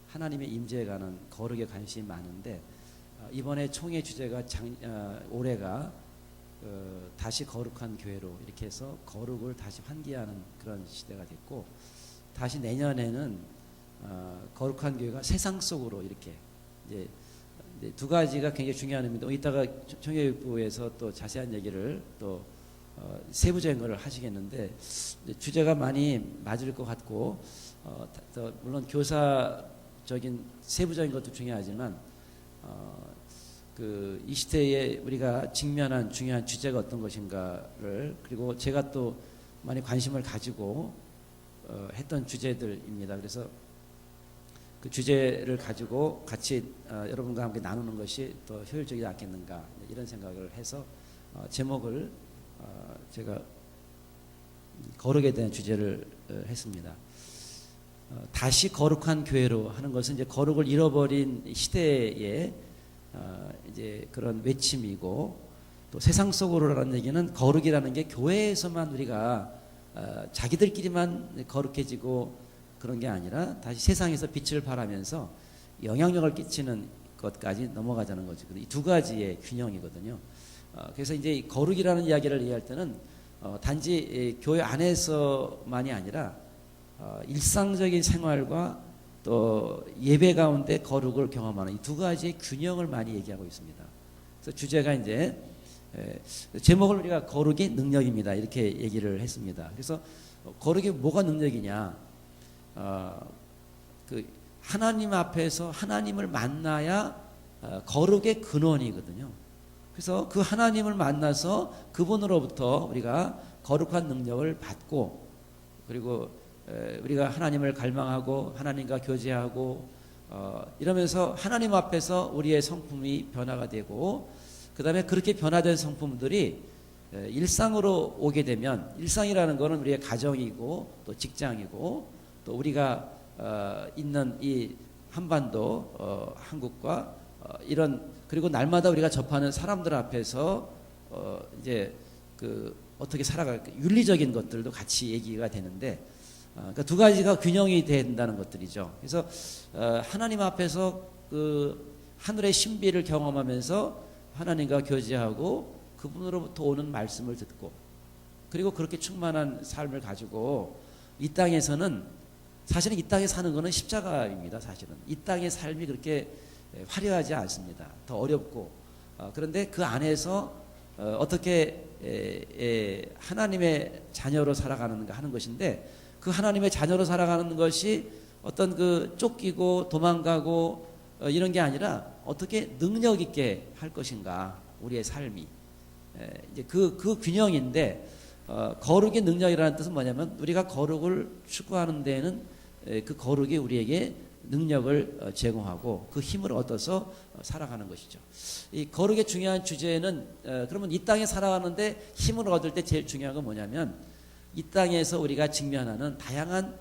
하나님의 임재에 관한 거룩에 관심이 많은데 이번에 총회 주제가 올해가 다시 거룩한 교회로 이렇게 해서 거룩을 다시 환기하는 그런 시대가 됐고 다시 내년에는 거룩한 교회가 세상 속으로 이렇게 이제 두 가지가 굉장히 중요한 의미입니다. 이따가 총회부에서 또 자세한 얘기를 또 세부적인 것을 하시겠는데 주제가 많이 맞을 것 같고 물론 교사적인 세부적인 것도 중요하지만 이 시대에 우리가 직면한 중요한 주제가 어떤 것인가를 그리고 제가 또 많이 관심을 가지고 했던 주제들입니다. 그래서 그 주제를 가지고 같이 여러분과 함께 나누는 것이 더 효율적이지 않겠는가 이런 생각을 해서 제목을 제가 거룩에 대한 주제를 했습니다. 다시 거룩한 교회로 하는 것은 이제 거룩을 잃어버린 시대에 이제 그런 외침이고 또 세상 속으로라는 얘기는 거룩이라는 게 교회에서만 우리가 자기들끼리만 거룩해지고 그런 게 아니라 다시 세상에서 빛을 발하면서 영향력을 끼치는 것까지 넘어가자는 거죠. 이 두 가지의 균형이거든요. 그래서 이제 거룩이라는 이야기를 이해할 때는 단지 교회 안에서만이 아니라 일상적인 생활과 또 예배 가운데 거룩을 경험하는 이 두 가지의 균형을 많이 얘기하고 있습니다. 그래서 주제가 이제 제목을 우리가 거룩이 능력입니다. 이렇게 얘기를 했습니다. 그래서 거룩이 뭐가 능력이냐? 하나님 앞에서 하나님을 만나야 거룩의 근원이거든요. 그래서 그 하나님을 만나서 그분으로부터 우리가 거룩한 능력을 받고 그리고 우리가 하나님을 갈망하고 하나님과 교제하고 이러면서 하나님 앞에서 우리의 성품이 변화가 되고 그 다음에 그렇게 변화된 성품들이 일상으로 오게 되면 일상이라는 것은 우리의 가정이고 또 직장이고 또 우리가 있는 이 한반도 한국과 이런 그리고 날마다 우리가 접하는 사람들 앞에서 이제 어떻게 살아갈까 윤리적인 것들도 같이 얘기가 되는데 그러니까 두 가지가 균형이 된다는 것들이죠. 그래서 하나님 앞에서 하늘의 신비를 경험하면서 하나님과 교제하고 그분으로부터 오는 말씀을 듣고 그리고 그렇게 충만한 삶을 가지고 이 땅에서는 사실은 이 땅에 사는 것은 십자가입니다. 사실은 이 땅의 삶이 그렇게 화려하지 않습니다. 더 어렵고 그런데 그 안에서 어떻게 하나님의 자녀로 살아가는가 하는 것인데 그 하나님의 자녀로 살아가는 것이 어떤 쫓기고 도망가고 이런 게 아니라 어떻게 능력 있게 할 것인가 우리의 삶이 이제 그 균형인데 거룩의 능력이라는 뜻은 뭐냐면 우리가 거룩을 추구하는 데에는 그 거룩이 우리에게 능력을 제공하고 그 힘을 얻어서 살아가는 것이죠. 이 거룩의 중요한 주제는 그러면 이 땅에 살아가는데 힘을 얻을 때 제일 중요한 건 뭐냐면 이 땅에서 우리가 직면하는 다양한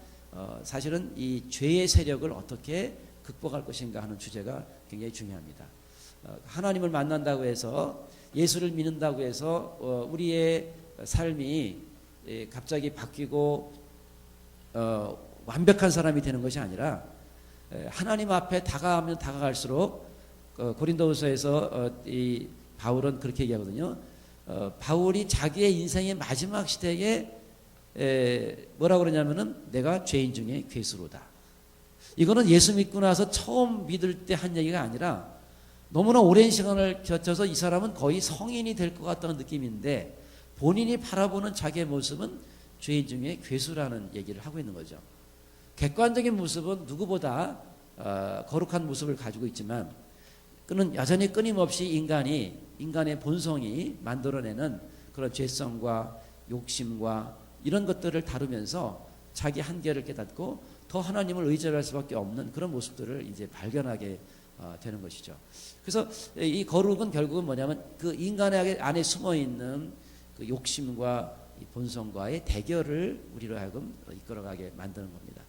사실은 이 죄의 세력을 어떻게 극복할 것인가 하는 주제가 굉장히 중요합니다. 하나님을 만난다고 해서 예수를 믿는다고 해서 우리의 삶이 갑자기 바뀌고 완벽한 사람이 되는 것이 아니라 하나님 앞에 다가가면 다가갈수록 고린도후서에서 이 바울은 그렇게 얘기하거든요. 바울이 자기의 인생의 마지막 시대에 뭐라고 그러냐면은 내가 죄인 중에 괴수로다. 이거는 예수 믿고 나서 처음 믿을 때 한 얘기가 아니라 너무나 오랜 시간을 거쳐서 이 사람은 거의 성인이 될 것 같다는 느낌인데 본인이 바라보는 자기의 모습은 죄인 중에 괴수라는 얘기를 하고 있는 거죠. 객관적인 모습은 누구보다 거룩한 모습을 가지고 있지만 그는 여전히 끊임없이 인간의 본성이 만들어내는 그런 죄성과 욕심과 이런 것들을 다루면서 자기 한계를 깨닫고 더 하나님을 의지할 수밖에 없는 그런 모습들을 이제 발견하게 되는 것이죠. 그래서 이 거룩은 결국은 뭐냐면 그 인간의 안에 숨어 있는 그 욕심과 이 본성과의 대결을 우리로 하여금 이끌어가게 만드는 겁니다.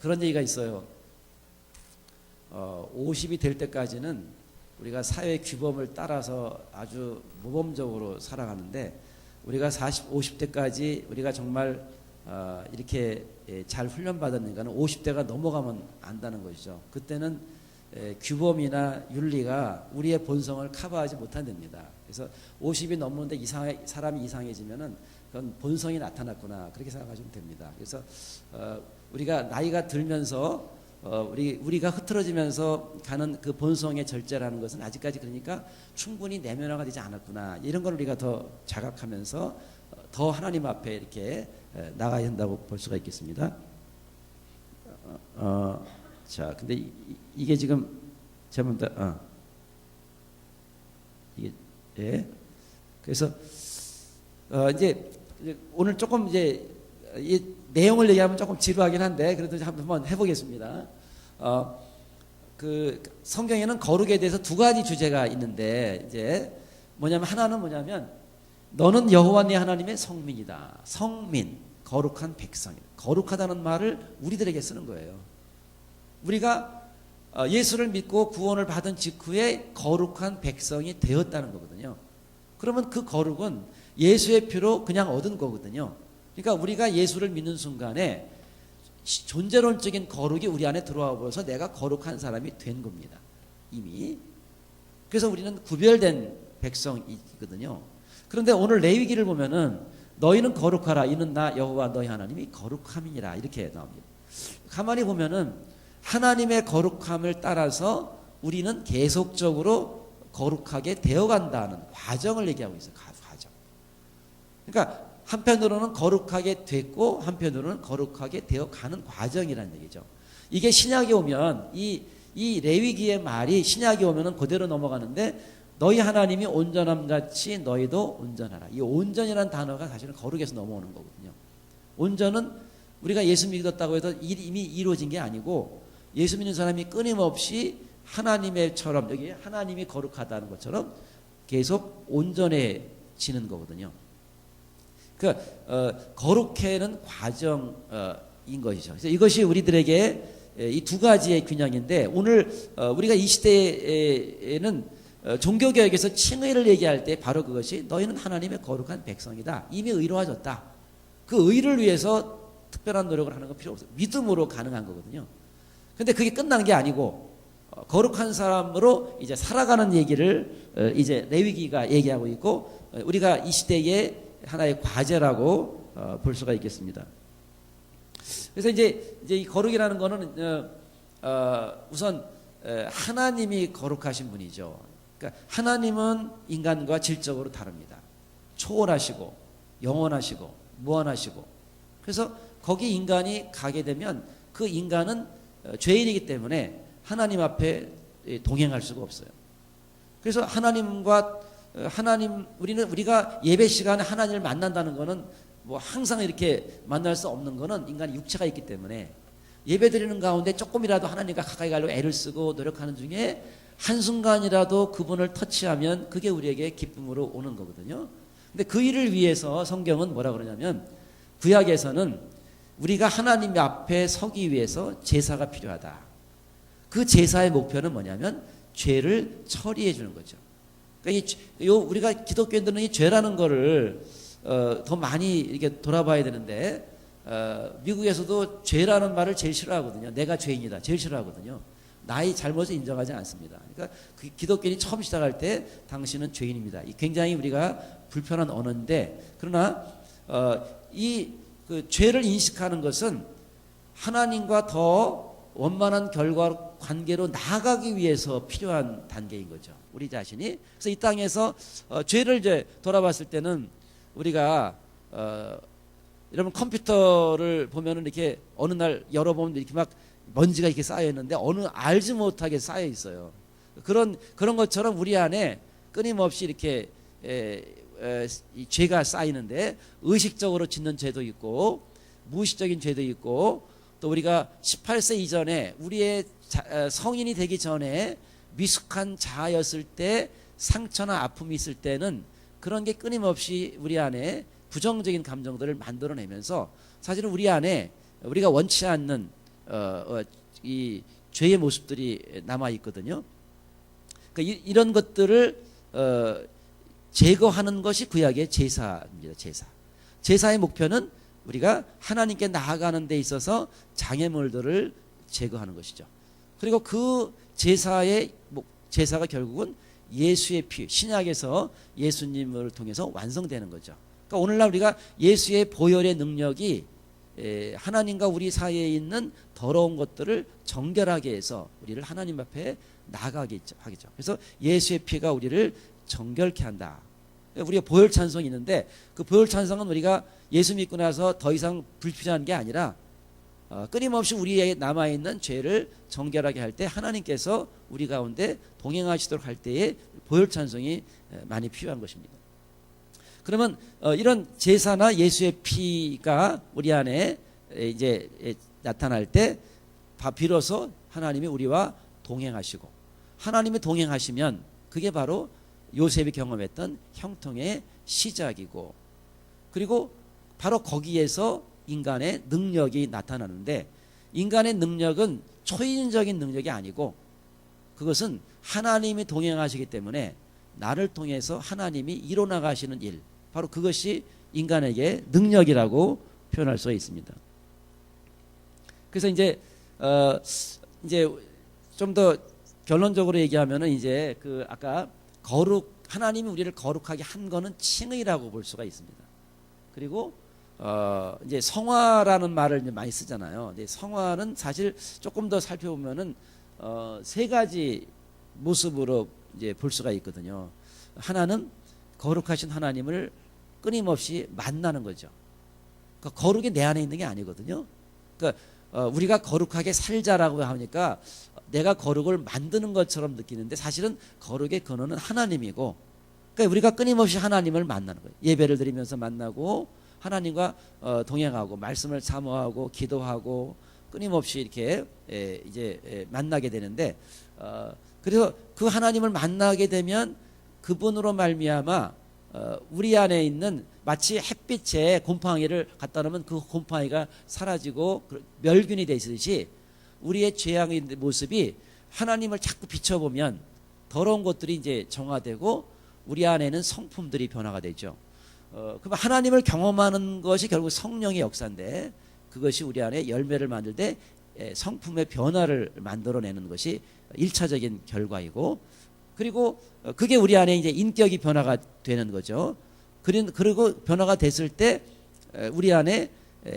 그런 얘기가 있어요. 50이 될 때까지는 우리가 사회 규범을 따라서 아주 모범적으로 살아가는데 우리가 40, 50대까지 우리가 정말 이렇게 잘 훈련받은 인간은 50대가 넘어가면 안다는 것이죠. 그때는 규범이나 윤리가 우리의 본성을 커버하지 못한답니다. 그래서 50이 넘는데 사람이 이상해지면은 그건 본성이 나타났구나 그렇게 생각하시면 됩니다. 그래서 우리가 나이가 들면서 우리가 흐트러지면서 가는 그 본성의 절제라는 것은 아직까지 그러니까 충분히 내면화가 되지 않았구나 이런 걸 우리가 더 자각하면서 더 하나님 앞에 이렇게 나가야 한다고 볼 수가 있겠습니다. 자, 근데 이게 지금 제목 이게 예. 그래서 이제 오늘 조금 이제 이 내용을 얘기하면 조금 지루하긴 한데 그래도 한번 해보겠습니다. 그 성경에는 거룩에 대해서 두 가지 주제가 있는데 이제 하나는 뭐냐면 너는 여호와 네 하나님의 성민이다. 성민, 거룩한 백성이다. 거룩하다는 말을 우리들에게 쓰는 거예요. 우리가 예수를 믿고 구원을 받은 직후에 거룩한 백성이 되었다는 거거든요. 그러면 그 거룩은 예수의 피로 그냥 얻은 거거든요. 그러니까 우리가 예수를 믿는 순간에 존재론적인 거룩이 우리 안에 들어와 버려서 내가 거룩한 사람이 된 겁니다. 이미. 그래서 우리는 구별된 백성이거든요. 그런데 오늘 레위기를 보면은 너희는 거룩하라 이는 나 여호와 너희 하나님이 거룩함이니라 이렇게 나옵니다. 가만히 보면은 하나님의 거룩함을 따라서 우리는 계속적으로 거룩하게 되어간다는 과정을 얘기하고 있어요. 과정. 그러니까 한편으로는 거룩하게 됐고 한편으로는 거룩하게 되어가는 과정이라는 얘기죠. 이게 신약에 오면 이 레위기의 말이 신약에 오면은 그대로 넘어가는데 너희 하나님이 온전함 같이 너희도 온전하라. 이 온전이라는 단어가 사실은 거룩에서 넘어오는 거거든요. 온전은 우리가 예수 믿었다고 해서 이미 이루어진 게 아니고 예수 믿는 사람이 끊임없이 하나님의처럼 여기 하나님이 거룩하다는 것처럼 계속 온전해지는 거거든요. 그 거룩해는 과정인 것이죠. 그래서 이것이 우리들에게 이 두 가지의 균형인데 오늘 우리가 이 시대에는 종교개혁에서 칭의를 얘기할 때 바로 그것이 너희는 하나님의 거룩한 백성이다. 이미 의로워졌다. 그 의를 위해서 특별한 노력을 하는 건 필요 없어요. 믿음으로 가능한 거거든요. 근데 그게 끝난 게 아니고 거룩한 사람으로 이제 살아가는 얘기를 이제 레위기가 얘기하고 있고 우리가 이 시대의 하나의 과제라고 볼 수가 있겠습니다. 그래서 이제 이 거룩이라는 거는 우선 하나님이 거룩하신 분이죠. 그러니까 하나님은 인간과 질적으로 다릅니다. 초월하시고 영원하시고 무한하시고 그래서 거기 인간이 가게 되면 그 인간은 죄인이기 때문에 하나님 앞에 동행할 수가 없어요. 그래서 우리가 예배 시간에 하나님을 만난다는 거는 뭐 항상 이렇게 만날 수 없는 거는 인간이 육체가 있기 때문에 예배 드리는 가운데 조금이라도 하나님과 가까이 가려고 애를 쓰고 노력하는 중에 한순간이라도 그분을 터치하면 그게 우리에게 기쁨으로 오는 거거든요. 근데 그 일을 위해서 성경은 뭐라 그러냐면 구약에서는 우리가 하나님 앞에 서기 위해서 제사가 필요하다. 그 제사의 목표는 뭐냐면 죄를 처리해 주는 거죠. 그러니까 우리가 기독교인들은 이 죄라는 거를 더 많이 이렇게 돌아봐야 되는데 미국에서도 죄라는 말을 제일 싫어하거든요. 내가 죄인이다. 제일 싫어하거든요. 나의 잘못을 인정하지 않습니다. 그러니까 기독교인이 처음 시작할 때 당신은 죄인입니다. 굉장히 우리가 불편한 언어인데 그러나 그 죄를 인식하는 것은 하나님과 더 원만한 결과 관계로 나아가기 위해서 필요한 단계인 거죠. 우리 자신이. 그래서 이 땅에서 죄를 이제 돌아봤을 때는 우리가 여러분 컴퓨터를 보면은 이렇게 어느 날 열어보면 이렇게 막 먼지가 이렇게 쌓여 있는데 어느 알지 못하게 쌓여 있어요. 그런 것처럼 우리 안에 끊임없이 이렇게 이 죄가 쌓이는데 의식적으로 짓는 죄도 있고 무의식적인 죄도 있고 또 우리가 18세 이전에 우리의 성인이 되기 전에 미숙한 자아였을 때 상처나 아픔이 있을 때는 그런 게 끊임없이 우리 안에 부정적인 감정들을 만들어내면서 사실은 우리 안에 우리가 원치 않는 이 죄의 모습들이 남아 있거든요. 그러니까 이런 것들을 제거하는 것이 구약의 제사입니다. 제사의 목표는 우리가 하나님께 나아가는 데 있어서 장애물들을 제거하는 것이죠. 그리고 그 제사가 결국은 예수의 피, 신약에서 예수님을 통해서 완성되는 거죠. 그러니까 오늘날 우리가 예수의 보혈의 능력이 하나님과 우리 사이에 있는 더러운 것들을 정결하게 해서 우리를 하나님 앞에 나가게 하겠죠. 그래서 예수의 피가 우리를 정결케 한다. 우리가 보혈 찬송이 있는데 그 보혈 찬송은 우리가 예수 믿고 나서 더 이상 불필요한 게 아니라 끊임없이 우리에 남아있는 죄를 정결하게 할 때 하나님께서 우리 가운데 동행하시도록 할 때에 보혈 찬송이 많이 필요한 것입니다. 그러면 이런 제사나 예수의 피가 우리 안에 이제 나타날 때 비로소 하나님이 우리와 동행하시고, 하나님이 동행하시면 그게 바로 요셉이 경험했던 형통의 시작이고, 그리고 바로 거기에서 인간의 능력이 나타나는데, 인간의 능력은 초인적인 능력이 아니고 그것은 하나님이 동행하시기 때문에 나를 통해서 하나님이 이뤄나가시는 일, 바로 그것이 인간에게 능력이라고 표현할 수 있습니다. 그래서 이제 좀 더 결론적으로 얘기하면은 이제 그 아까 하나님이 우리를 거룩하게 한 거는 칭의라고 볼 수가 있습니다. 그리고 이제 성화라는 말을 이제 많이 쓰잖아요. 근데 성화는 사실 조금 더 살펴보면은 세 가지 모습으로 이제 볼 수가 있거든요. 하나는 거룩하신 하나님을 끊임없이 만나는 거죠. 그러니까 거룩이 내 안에 있는 게 아니거든요. 그러니까 우리가 거룩하게 살자라고 하니까 내가 거룩을 만드는 것처럼 느끼는데 사실은 거룩의 근원은 하나님이고, 그러니까 우리가 끊임없이 하나님을 만나는 거예요. 예배를 드리면서 만나고 하나님과 동행하고 말씀을 사모하고 기도하고 끊임없이 이렇게 이제 만나게 되는데, 그래서 그 하나님을 만나게 되면 그분으로 말미암아 우리 안에 있는 마치 햇빛에 곰팡이를 갖다 놓으면 그 곰팡이가 사라지고 멸균이 되듯이 우리의 죄악의 모습이 하나님을 자꾸 비춰보면 더러운 것들이 이제 정화되고 우리 안에는 성품들이 변화가 되죠. 그럼 하나님을 경험하는 것이 결국 성령의 역사인데, 그것이 우리 안에 열매를 만들 때 성품의 변화를 만들어내는 것이 1차적인 결과이고, 그리고 그게 우리 안에 이제 인격이 변화가 되는 거죠. 그리고 변화가 됐을 때 우리 안에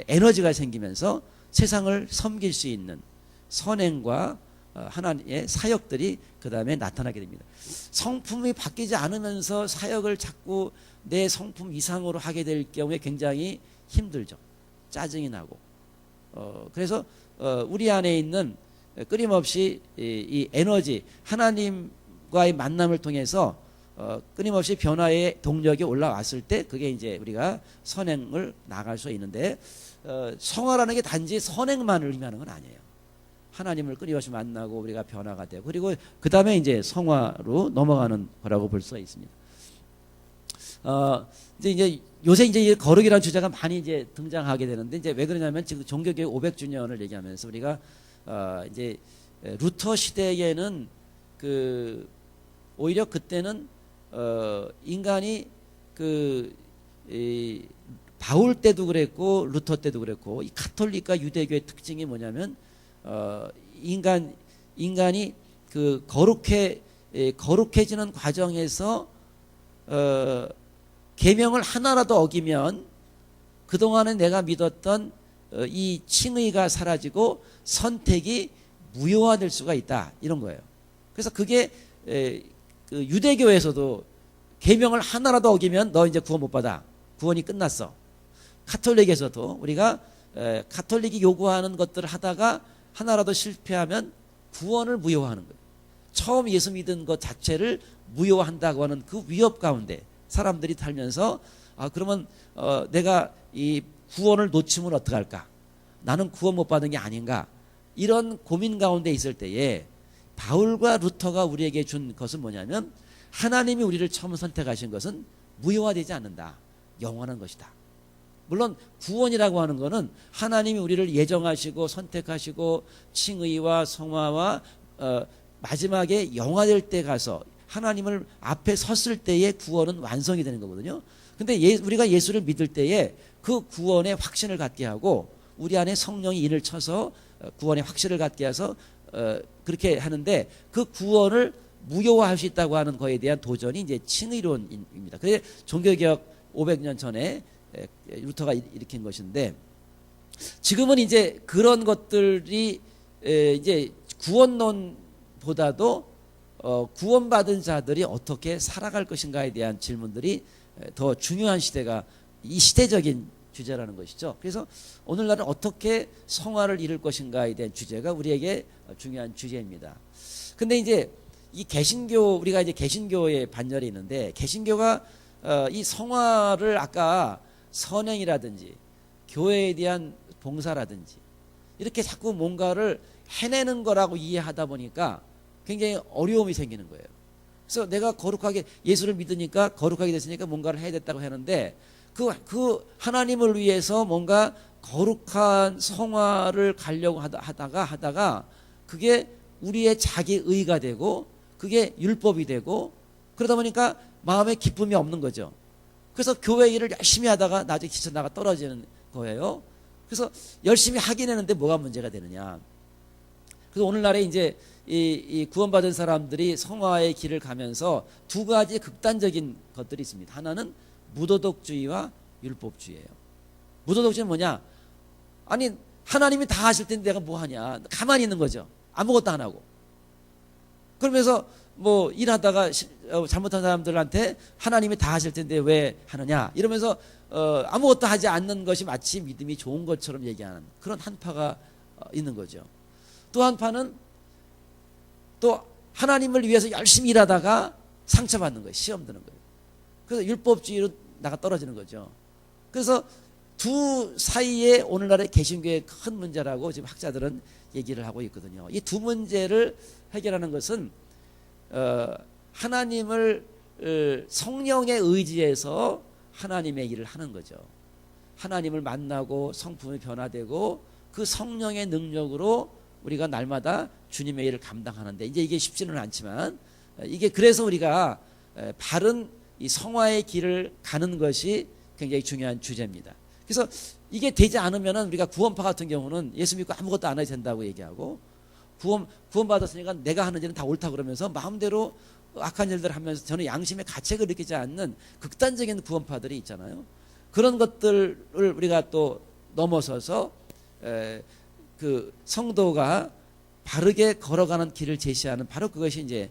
에너지가 생기면서 세상을 섬길 수 있는 선행과 하나님의 사역들이 그 다음에 나타나게 됩니다. 성품이 바뀌지 않으면서 사역을 자꾸 내 성품 이상으로 하게 될 경우에 굉장히 힘들죠. 짜증이 나고. 그래서 우리 안에 있는 끊임없이 이 에너지, 하나님과의 만남을 통해서 끊임없이 변화의 동력이 올라왔을 때 그게 이제 우리가 선행을 나갈 수 있는데, 성화라는 게 단지 선행만을 의미하는 건 아니에요. 하나님을 끊임없이 만나고 우리가 변화가 되고, 그리고 그 다음에 이제 성화로 넘어가는 거라고 볼 수가 있습니다. 이제 요새 이제 거룩이라는 주제가 많이 이제 등장하게 되는데, 이제 왜 그러냐면 지금 종교개혁 500주년을 얘기하면서 우리가 이제 루터 시대에는 오히려 그때는 인간이 바울 때도 그랬고 루터 때도 그랬고, 이 가톨릭과 유대교의 특징이 뭐냐면 인간이 그 거룩해지는 과정에서 계명을 하나라도 어기면 그동안에 내가 믿었던 이 칭의가 사라지고 선택이 무효화될 수가 있다, 이런 거예요. 그래서 그게 그 유대교에서도 계명을 하나라도 어기면 너 이제 구원 못 받아, 구원이 끝났어. 가톨릭에서도 우리가 가톨릭이 요구하는 것들을 하다가 하나라도 실패하면 구원을 무효화하는 거예요. 처음 예수 믿은 것 자체를 무효화한다고 하는 그 위협 가운데 사람들이 살면서 그러면 내가 이 구원을 놓치면 어떡할까? 나는 구원 못 받은 게 아닌가? 이런 고민 가운데 있을 때에 바울과 루터가 우리에게 준 것은 뭐냐면, 하나님이 우리를 처음 선택하신 것은 무효화되지 않는다, 영원한 것이다. 물론 구원이라고 하는 것은 하나님이 우리를 예정하시고 선택하시고 칭의와 성화와 마지막에 영화될 때 가서 하나님을 앞에 섰을 때의 구원은 완성이 되는 거거든요. 근데 우리가 예수를 믿을 때에 그 구원의 확신을 갖게 하고 우리 안에 성령이 인을 쳐서 구원의 확신을 갖게 해서 그렇게 하는데 그 구원을 무효화할 수 있다고 하는 거에 대한 도전이 이제 칭의론입니다. 그래서 종교개혁 500년 전에 루터가 일으킨 것인데 지금은 이제 그런 것들이 이제 구원론보다도 구원받은 자들이 어떻게 살아갈 것인가에 대한 질문들이 더 중요한 시대가 이 시대적인 주제라는 것이죠. 그래서 오늘날은 어떻게 성화를 이룰 것인가에 대한 주제가 우리에게 중요한 주제입니다. 근데 이제 이 개신교, 우리가 이제 개신교의 반열에 있는데 개신교가 이 성화를 아까 선행이라든지 교회에 대한 봉사라든지 이렇게 자꾸 뭔가를 해내는 거라고 이해하다 보니까 굉장히 어려움이 생기는 거예요. 그래서 내가 거룩하게 예수를 믿으니까 거룩하게 됐으니까 뭔가를 해야 됐다고 하는데 그 하나님을 위해서 뭔가 거룩한 성화를 가려고 하다가 그게 우리의 자기의가 되고 그게 율법이 되고 그러다 보니까 마음에 기쁨이 없는 거죠. 그래서 교회 일을 열심히 하다가 나중에 지쳐나가 떨어지는 거예요. 그래서 열심히 하긴 했는데 뭐가 문제가 되느냐. 그래서 오늘날에 이제 이 구원받은 사람들이 성화의 길을 가면서 두 가지 극단적인 것들이 있습니다. 하나는 무도덕주의와 율법주의예요. 무도덕주의는 뭐냐? 아니 하나님이 다 하실 텐데 내가 뭐 하냐? 가만히 있는 거죠. 아무것도 안 하고. 그러면서 뭐 일하다가 잘못한 사람들한테 하나님이 다 하실 텐데 왜 하느냐? 이러면서 아무것도 하지 않는 것이 마치 믿음이 좋은 것처럼 얘기하는 그런 한파가 있는 거죠. 또 한파는 또 하나님을 위해서 열심히 일하다가 상처받는 거예요. 시험 드는 거예요. 그래서 율법주의로 나가 떨어지는 거죠. 그래서 두 사이에 오늘날의 개신교의 큰 문제라고 지금 학자들은 얘기를 하고 있거든요. 이 두 문제를 해결하는 것은 하나님을 성령의 의지에서 하나님의 일을 하는 거죠. 하나님을 만나고 성품이 변화되고 그 성령의 능력으로 우리가 날마다 주님의 일을 감당하는데 이제 이게 쉽지는 않지만 이게 그래서 우리가 바른 이 성화의 길을 가는 것이 굉장히 중요한 주제입니다. 그래서 이게 되지 않으면은 우리가 구원파 같은 경우는 예수 믿고 아무것도 안 해도 된다고 얘기하고 구원받았으니까 내가 하는 일은 다 옳다 그러면서 마음대로 악한 일들을 하면서 저는 양심의 가책을 느끼지 않는 극단적인 구원파들이 있잖아요. 그런 것들을 우리가 또 넘어서서 그 성도가 바르게 걸어가는 길을 제시하는 바로 그것이 이제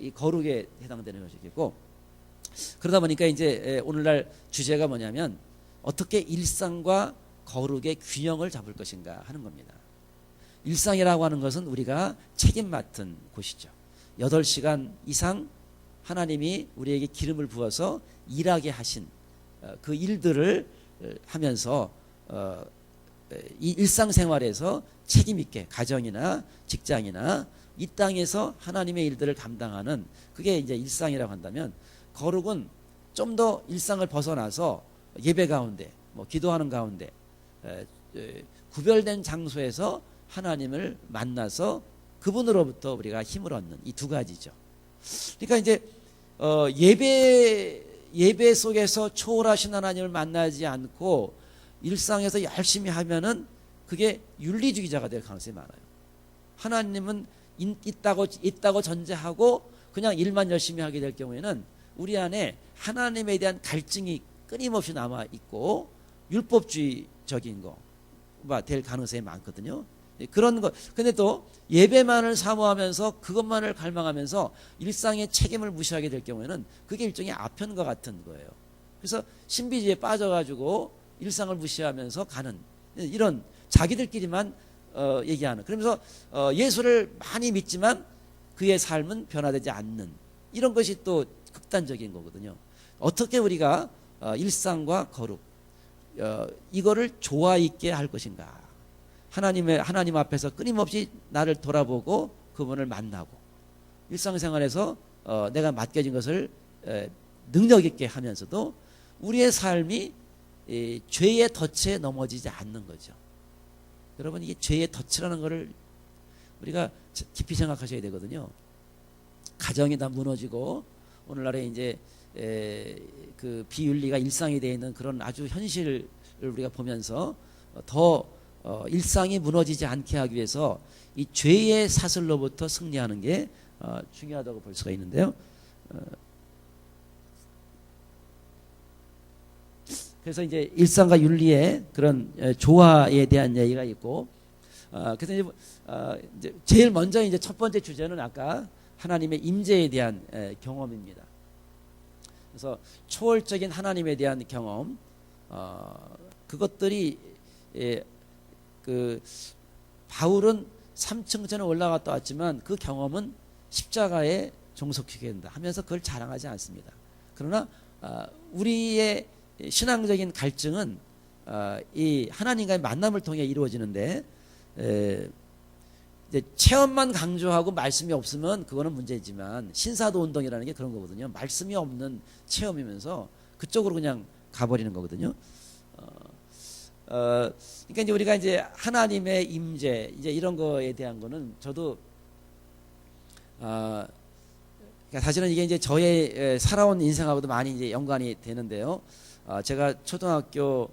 이 거룩에 해당되는 것이겠고 그러다 보니까 이제 오늘날 주제가 뭐냐면 어떻게 일상과 거룩의 균형을 잡을 것인가 하는 겁니다. 일상이라고 하는 것은 우리가 책임 맡은 곳이죠. 8시간 이상 하나님이 우리에게 기름을 부어서 일하게 하신 그 일들을 하면서 이 일상생활에서 책임 있게 가정이나 직장이나 이 땅에서 하나님의 일들을 감당하는 그게 이제 일상이라고 한다면 거룩은 좀 더 일상을 벗어나서 예배 가운데 뭐 기도하는 가운데 구별된 장소에서 하나님을 만나서 그분으로부터 우리가 힘을 얻는 이 두 가지죠. 그러니까 이제 예배 속에서 초월하신 하나님을 만나지 않고 일상에서 열심히 하면은 그게 윤리주의자가 될 가능성이 많아요. 하나님은 있다고 전제하고 그냥 일만 열심히 하게 될 경우에는 우리 안에 하나님에 대한 갈증이 끊임없이 남아 있고 율법주의적인 거가 될 가능성이 많거든요. 그런 거. 근데 또 예배만을 사모하면서 그것만을 갈망하면서 일상의 책임을 무시하게 될 경우에는 그게 일종의 아편과 같은 거예요. 그래서 신비주의에 빠져가지고 일상을 무시하면서 가는 이런 자기들끼리만 얘기하는 그러면서 예수를 많이 믿지만 그의 삶은 변화되지 않는 이런 것이 또 극단적인 거거든요. 어떻게 우리가 일상과 거룩 이거를 조화 있게 할 것인가. 하나님 앞에서 끊임없이 나를 돌아보고 그분을 만나고 일상생활에서 내가 맡겨진 것을 능력 있게 하면서도 우리의 삶이 죄의 덫에 넘어지지 않는 거죠. 여러분 이게 죄의 덫이라는 것을 우리가 깊이 생각하셔야 되거든요. 가정이 다 무너지고 오늘날에 이제 그 비윤리가 일상이 되어 있는 그런 아주 현실을 우리가 보면서 더 일상이 무너지지 않게 하기 위해서 이 죄의 사슬로부터 승리하는 게 중요하다고 볼 수가 있는데요. 그래서 이제 일상과 윤리의 그런 조화에 대한 얘기가 있고, 그래서 이제 제일 먼저 이제 첫 번째 주제는 아까 하나님의 임재에 대한 경험입니다. 그래서 초월적인 하나님에 대한 경험, 그것들이 그 바울은 3층전에 올라갔다 왔지만 그 경험은 십자가에 종속시켜야 된다 하면서 그걸 자랑하지 않습니다. 그러나 우리의 신앙적인 갈증은 이 하나님과의 만남을 통해 이루어지는데, 이제 체험만 강조하고 말씀이 없으면 그거는 문제지만 신사도 운동이라는 게 그런 거거든요. 말씀이 없는 체험이면서 그쪽으로 그냥 가버리는 거거든요. 그러니까 이제 우리가 이제 하나님의 임재 이제 이런 거에 대한 거는 저도 그러니까 사실은 이게 이제 저의 살아온 인생하고도 많이 이제 연관이 되는데요. 제가 초등학교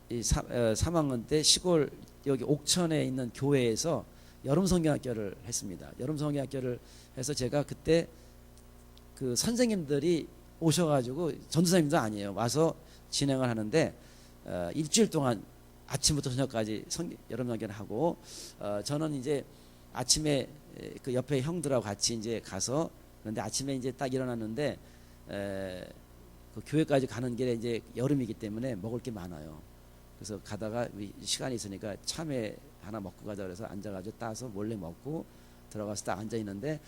3학년 때 시골 여기 옥천에 있는 교회에서 여름 성경학교를 했습니다. 여름 성경학교를 해서 제가 그때 그 선생님들이 오셔가지고 전도사님도 아니에요. 와서 진행을 하는데 일주일 동안 아침부터 저녁까지 여름 성경을 하고, 저는 이제 아침에 그 옆에 형들하고 같이 이제 가서, 그런데 아침에 이제 딱 일어났는데 그 교회까지 가는 길에 이제 여름이기 때문에 먹을 게 많아요. 그래서 가다가 시간이 있으니까 참외 하나 먹고 가자 그래서 앉아가지고 따서 몰래 먹고 들어가서 딱 앉아 있는데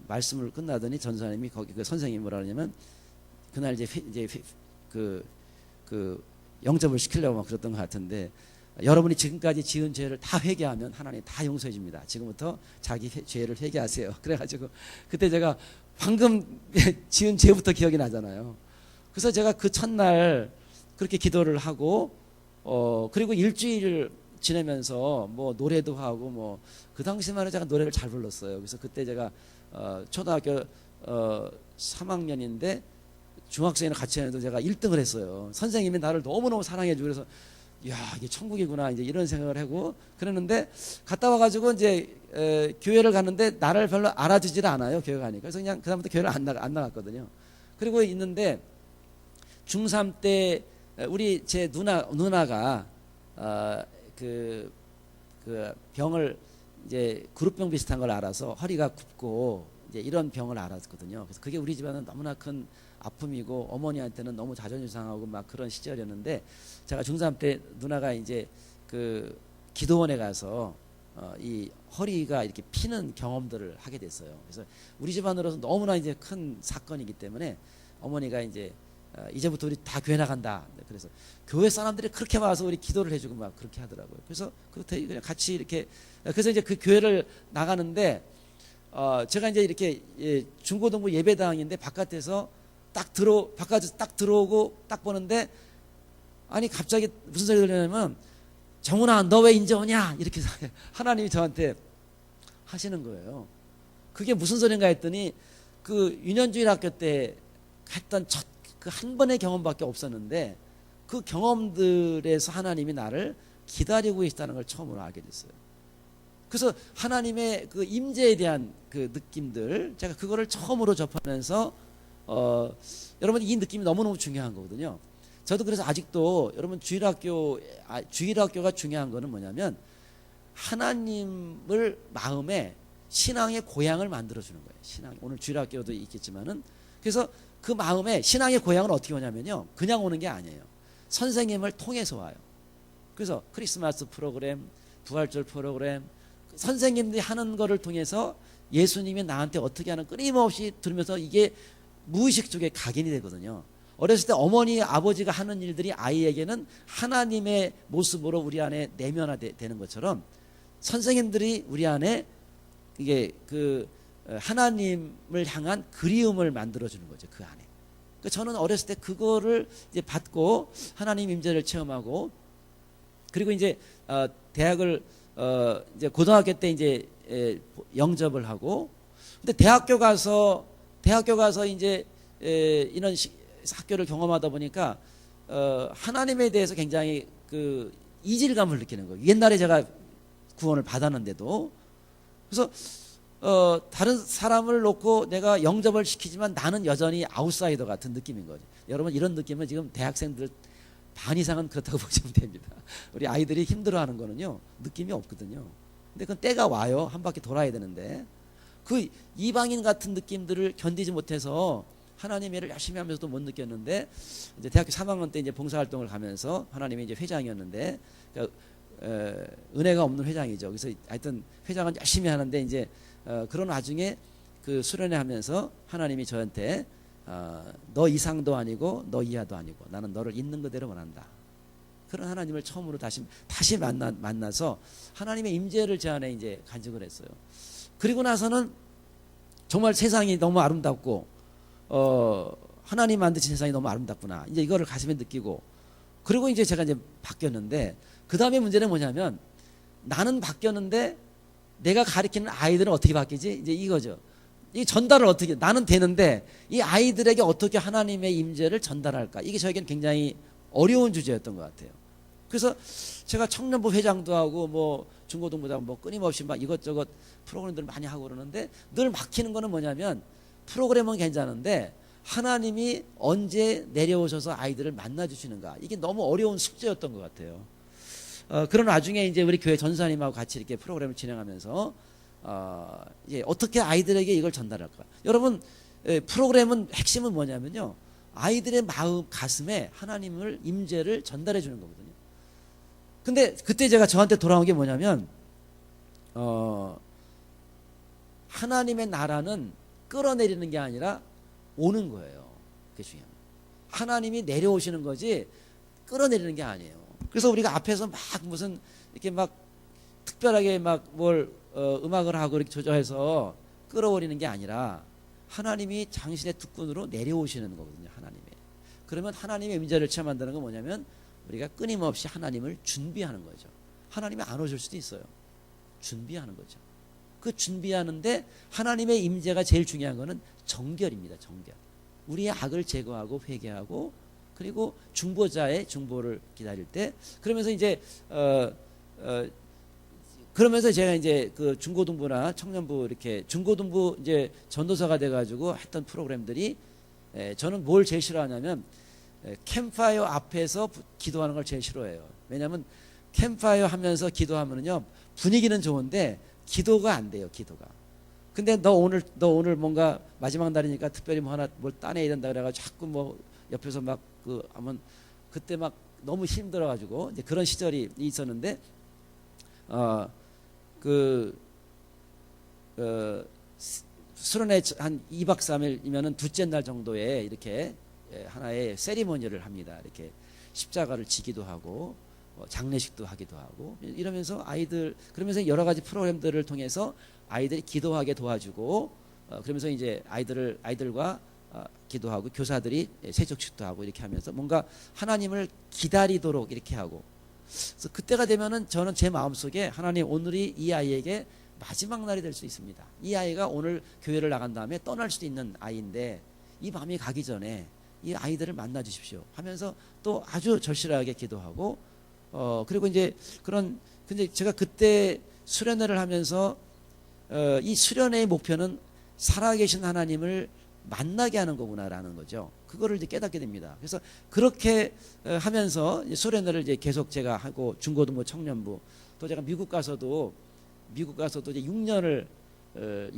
말씀을 끝나더니 전사님이 거기 그 선생님이 뭐라 그러냐면, 그날 이제 그 영접을 시키려고 막 그랬던 것 같은데, 여러분이 지금까지 지은 죄를 다 회개하면 하나님 다 용서해 줍니다. 지금부터 자기 죄를 회개하세요. 그래가지고 그때 제가 방금 지은 죄부터 기억이 나잖아요. 그래서 제가 그 첫날 그렇게 기도를 하고, 그리고 일주일 지내면서 뭐 노래도 하고 뭐 그 당시만 해도 제가 노래를 잘 불렀어요. 그래서 그때 제가 초등학교 3학년인데 중학생이랑 같이 하는데 제가 1등을 했어요. 선생님이 나를 너무너무 사랑해주고, 그래서 야, 이게 천국이구나 이제 이런 생각을 하고 그러는데, 갔다 와가지고 이제 교회를 갔는데 나를 별로 알아주질 않아요. 교회 가니까. 그래서 그냥 그다음부터 교회를 안 나갔거든요. 그리고 있는데 중3 때 우리 제 누나가 그 병을 이제 그룹병 비슷한 걸 알아서 허리가 굽고 이제 이런 병을 알았거든요. 그래서 그게 우리 집안은 너무나 큰 아픔이고 어머니한테는 너무 자존심 상하고 막 그런 시절이었는데, 제가 중3 때 누나가 이제 그 기도원에 가서 이 허리가 이렇게 피는 경험들을 하게 됐어요. 그래서 우리 집안으로서 너무나 이제 큰 사건이기 때문에 어머니가 이제 이제부터 우리 다 교회 나간다. 그래서 교회 사람들이 그렇게 와서 우리 기도를 해주고 막 그렇게 하더라고요. 그래서 그냥 같이 이렇게, 그래서 이제 그 교회를 나가는데 제가 이제 이렇게 중고등부 예배당인데 바깥에서 바깥에서 딱 들어오고 딱 보는데, 아니 갑자기 무슨 소리 들리냐면, 정훈아 너 왜 이제 오냐 이렇게 하나님이 저한테 하시는 거예요. 그게 무슨 소린가 했더니, 그 유년주일학교 때 했던 첫 그 한 번의 경험밖에 없었는데 그 경험들에서 하나님이 나를 기다리고 계시다는 걸 처음으로 알게 됐어요. 그래서 하나님의 그 임재에 대한 그 느낌들, 제가 그거를 처음으로 접하면서 여러분 이 느낌이 너무너무 중요한 거거든요. 저도 그래서 아직도 여러분 주일학교가 중요한 거는 뭐냐면, 하나님을 마음에 신앙의 고향을 만들어주는 거예요. 오늘 주일학교도 있겠지만은, 그래서 그 마음에 신앙의 고향은 어떻게 오냐면요, 그냥 오는 게 아니에요. 선생님을 통해서 와요. 그래서 크리스마스 프로그램, 부활절 프로그램, 선생님들이 하는 거를 통해서 예수님이 나한테 어떻게 하는 끊임없이 들으면서 이게 무의식 속에 각인이 되거든요. 어렸을 때 어머니 아버지가 하는 일들이 아이에게는 하나님의 모습으로 우리 안에 내면화되는 것처럼, 선생님들이 우리 안에 이게 그 하나님을 향한 그리움을 만들어주는 거죠. 그 안에. 그러니까 저는 어렸을 때 그거를 이제 받고 하나님 임재를 체험하고, 그리고 이제 대학을 이제 고등학교 때 이제 영접을 하고, 근데 대학교 가서 대학교 가서 이제 이런 학교를 경험하다 보니까 하나님에 대해서 굉장히 그 이질감을 느끼는 거예요. 옛날에 제가 구원을 받았는데도. 그래서 다른 사람을 놓고 내가 영접을 시키지만 나는 여전히 아웃사이더 같은 느낌인 거죠. 여러분, 이런 느낌은 지금 대학생들 반 이상은 그렇다고 보시면 됩니다. 우리 아이들이 힘들어하는 거는요, 느낌이 없거든요. 근데 그건 때가 와요. 한 바퀴 돌아야 되는데 그 이방인 같은 느낌들을 견디지 못해서 하나님의 일을 열심히 하면서도 못 느꼈는데, 이제 대학교 3학년 때 이제 봉사활동을 가면서 하나님이 이제 회장이었는데, 그러니까 은혜가 없는 회장이죠. 그래서 하여튼 회장은 열심히 하는데 이제 그런 와중에 그 수련회 하면서 하나님이 저한테 너 이상도 아니고 너 이하도 아니고 나는 너를 있는 그대로 원한다. 그런 하나님을 처음으로 다시 만나서 하나님의 임재를 제 안에 이제 간직을 했어요. 그리고 나서는 정말 세상이 너무 아름답고 하나님 만드신 세상이 너무 아름답구나. 이제 이거를 가슴에 느끼고, 그리고 이제 제가 이제 바뀌었는데, 그 다음에 문제는 뭐냐면 나는 바뀌었는데 내가 가르치는 아이들은 어떻게 바뀌지? 이제 이거죠. 이 전달을 어떻게, 나는 되는데 이 아이들에게 어떻게 하나님의 임재를 전달할까? 이게 저에게는 굉장히 어려운 주제였던 것 같아요. 그래서 제가 청년부 회장도 하고 뭐 중고등부장 뭐 끊임없이 막 이것저것 프로그램들을 많이 하고 그러는데, 늘 막히는 거는 뭐냐면 프로그램은 괜찮은데 하나님이 언제 내려오셔서 아이들을 만나 주시는가, 이게 너무 어려운 숙제였던 것 같아요. 그런 와중에 이제 우리 교회 전사님하고 같이 이렇게 프로그램을 진행하면서 이제 어떻게 아이들에게 이걸 전달할까. 여러분, 프로그램은 핵심은 뭐냐면요, 아이들의 마음 가슴에 하나님을 임재를 전달해 주는 거거든요. 근데 그때 제가 저한테 돌아온 게 뭐냐면 하나님의 나라는 끌어내리는 게 아니라 오는 거예요. 그게 중요한 거예요. 하나님이 내려오시는 거지 끌어내리는 게 아니에요. 그래서 우리가 앞에서 막 무슨 이렇게 막 특별하게 막 뭘 음악을 하고 이렇게 조절해서 끌어올리는 게 아니라 하나님이 당신의 특권으로 내려오시는 거거든요. 하나님의. 그러면 하나님의 임재를 체험한다는 건 뭐냐면 우리가 끊임없이 하나님을 준비하는 거죠. 하나님이 안 오실 수도 있어요. 준비하는 거죠. 그 준비하는데 하나님의 임재가 제일 중요한 거는 정결입니다. 정결. 우리의 악을 제거하고 회개하고, 그리고 중보자의 중보를 기다릴 때, 그러면서 이제 그러면서 제가 이제 그 중고등부나 청년부 이렇게 중고등부 이제 전도사가 돼가지고 했던 프로그램들이, 저는 뭘 제일 싫어하냐면 캠파이어 앞에서 기도하는 걸 제일 싫어해요. 왜냐하면 캠파이어 하면서 기도하면은요 분위기는 좋은데 기도가 안 돼요. 기도가. 근데 너 오늘 뭔가 마지막 날이니까 특별히 뭐 하나 뭘 따내야 된다 그래가지고 자꾸 뭐 옆에서 막 그 하면 그때 막 너무 힘들어가지고 이제 그런 시절이 있었는데, 수련회 한 2박 3일이면은 둘째 날 정도에 이렇게 하나의 세리머니를 합니다. 이렇게 십자가를 지기도 하고 장례식도 하기도 하고 이러면서 아이들, 그러면서 여러 가지 프로그램들을 통해서 아이들이 기도하게 도와주고, 그러면서 이제 아이들과 기도하고 교사들이 세족식도 하고 이렇게 하면서 뭔가 하나님을 기다리도록 이렇게 하고, 그래서 그때가 되면은 저는 제 마음속에 하나님, 오늘이 이 아이에게 마지막 날이 될 수 있습니다. 이 아이가 오늘 교회를 나간 다음에 떠날 수도 있는 아이인데 이 밤이 가기 전에 이 아이들을 만나 주십시오 하면서 또 아주 절실하게 기도하고, 그리고 이제 근데 제가 그때 수련회를 하면서 이 수련회의 목표는 살아계신 하나님을 만나게 하는 거구나라는 거죠. 그거를 이제 깨닫게 됩니다. 그래서 그렇게 하면서 수련회를 이제 계속 제가 하고, 중고등부, 청년부, 또 제가 미국 가서도 이제 6년을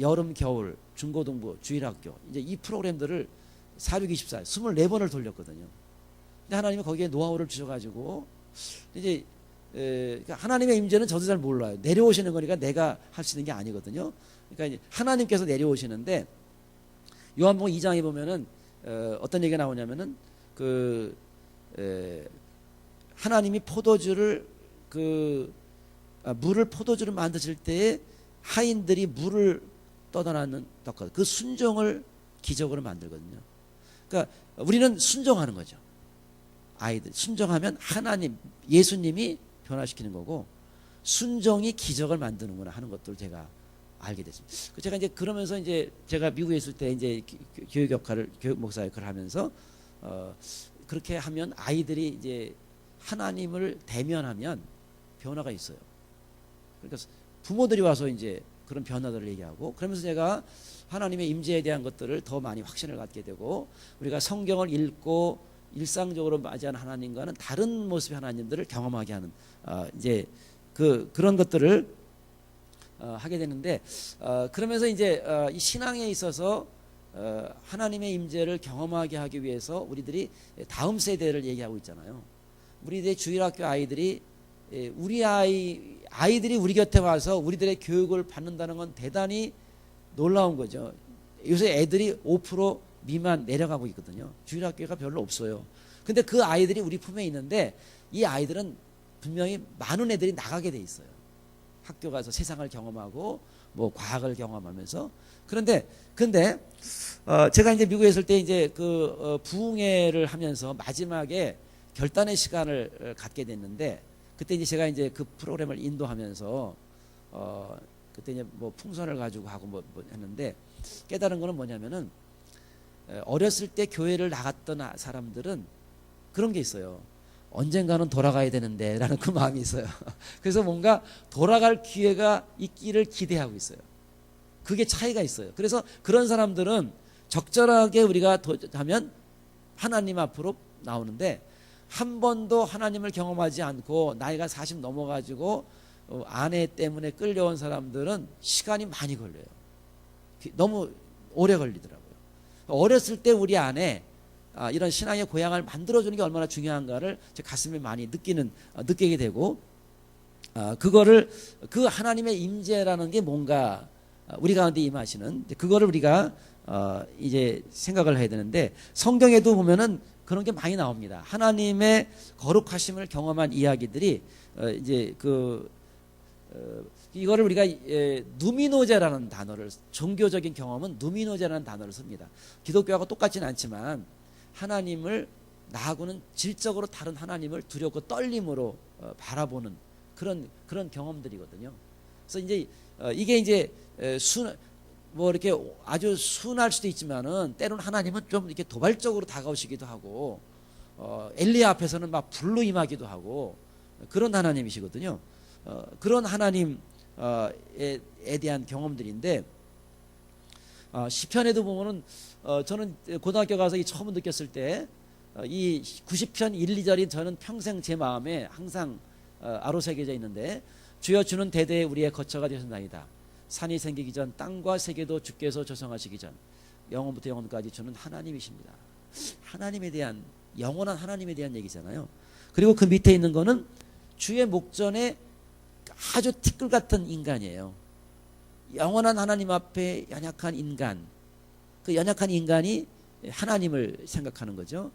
여름, 겨울, 중고등부, 주일학교 이제 이 프로그램들을 4,6,24 24번을 돌렸거든요. 근데 하나님이 거기에 노하우를 주셔가지고 이제 그러니까 하나님의 임재는 저도 잘 몰라요. 내려오시는 거니까 내가 할 수 있는 게 아니거든요. 그러니까 이제 하나님께서 내려오시는데, 요한복음 2장에 보면은 어떤 얘기가 나오냐면은 하나님이 포도주를 물을 포도주를 만드실 때에 하인들이 물을 떠다나는 그 순종을 기적으로 만들거든요. 그러니까 우리는 순종하는 거죠. 아이들 순종하면 하나님, 예수님이 변화시키는 거고, 순종이 기적을 만드는구나 하는 것들 제가 알게 됐습니다. 제가 이제 그러면서 이제 제가 미국에 있을 때 이제 교육 역할을 교육 목사 역할을 하면서 그렇게 하면 아이들이 이제 하나님을 대면하면 변화가 있어요. 그러니까 부모들이 와서 이제 그런 변화들을 얘기하고 그러면서 제가 하나님의 임재에 대한 것들을 더 많이 확신을 갖게 되고 우리가 성경을 읽고 일상적으로 맞이하는 하나님과는 다른 모습의 하나님들을 경험하게 하는 이제 그런 것들을 하게 되는데 그러면서 이제 이 신앙에 있어서 하나님의 임재를 경험하게 하기 위해서 우리들이 다음 세대를 얘기하고 있잖아요. 우리들의 주일학교 아이들이 우리 아이들이 우리 곁에 와서 우리들의 교육을 받는다는 건 대단히 놀라운 거죠. 요새 애들이 5% 미만 내려가고 있거든요. 주일학교가 별로 없어요. 근데 그 아이들이 우리 품에 있는데 이 아이들은 분명히 많은 애들이 나가게 돼 있어요. 학교 가서 세상을 경험하고 뭐 과학을 경험하면서 근데 제가 이제 미국에 있을 때 이제 부흥회를 하면서 마지막에 결단의 시간을 갖게 됐는데 그때 이제 제가 이제 그 프로그램을 인도하면서 그때 이제 뭐 풍선을 가지고 하고 뭐 했는데 깨달은 거는 뭐냐면은 어렸을 때 교회를 나갔던 사람들은 그런 게 있어요. 언젠가는 돌아가야 되는데 라는 그 마음이 있어요. 그래서 뭔가 돌아갈 기회가 있기를 기대하고 있어요. 그게 차이가 있어요. 그래서 그런 사람들은 적절하게 우리가 하면 하나님 앞으로 나오는데 한 번도 하나님을 경험하지 않고 나이가 40 넘어가지고 아내 때문에 끌려온 사람들은 시간이 많이 걸려요. 너무 오래 걸리더라고요. 어렸을 때 우리 안에 이런 신앙의 고향을 만들어주는 게 얼마나 중요한가를 제 가슴에 많이 느끼게 되고 그거를 그 하나님의 임재라는 게 뭔가 우리 가운데 임하시는 그거를 우리가 이제 생각을 해야 되는데 성경에도 보면은 그런 게 많이 나옵니다. 하나님의 거룩하심을 경험한 이야기들이 이제 이거를 우리가 누미노제라는 단어를 종교적인 경험은 누미노제라는 단어를 씁니다. 기독교하고 똑같지는 않지만 하나님을 나하고는 질적으로 다른 하나님을 두렵고 떨림으로 바라보는 그런 경험들이거든요. 그래서 이제 이게 이제 뭐 이렇게 아주 순할 수도 있지만은 때로는 하나님은 좀 이렇게 도발적으로 다가오시기도 하고 엘리야 앞에서는 막 불로 임하기도 하고 그런 하나님이시거든요. 그런 하나님에 대한 경험들인데 시편에도 보면은 저는 고등학교 가서 처음 느꼈을 때 이 90편 1, 2절이 저는 평생 제 마음에 항상 아로새겨져 있는데 주여 주는 대대에 우리의 거처가 되셨나이다. 산이 생기기 전 땅과 세계도 주께서 조성하시기 전 영원부터 영원까지 주는 하나님이십니다. 하나님에 대한 영원한 하나님에 대한 얘기잖아요. 그리고 그 밑에 있는 거는 주의 목전에 아주 티끌 같은 인간이에요. 영원한 하나님 앞에 연약한 인간. 그 연약한 인간이 하나님을 생각하는 거죠.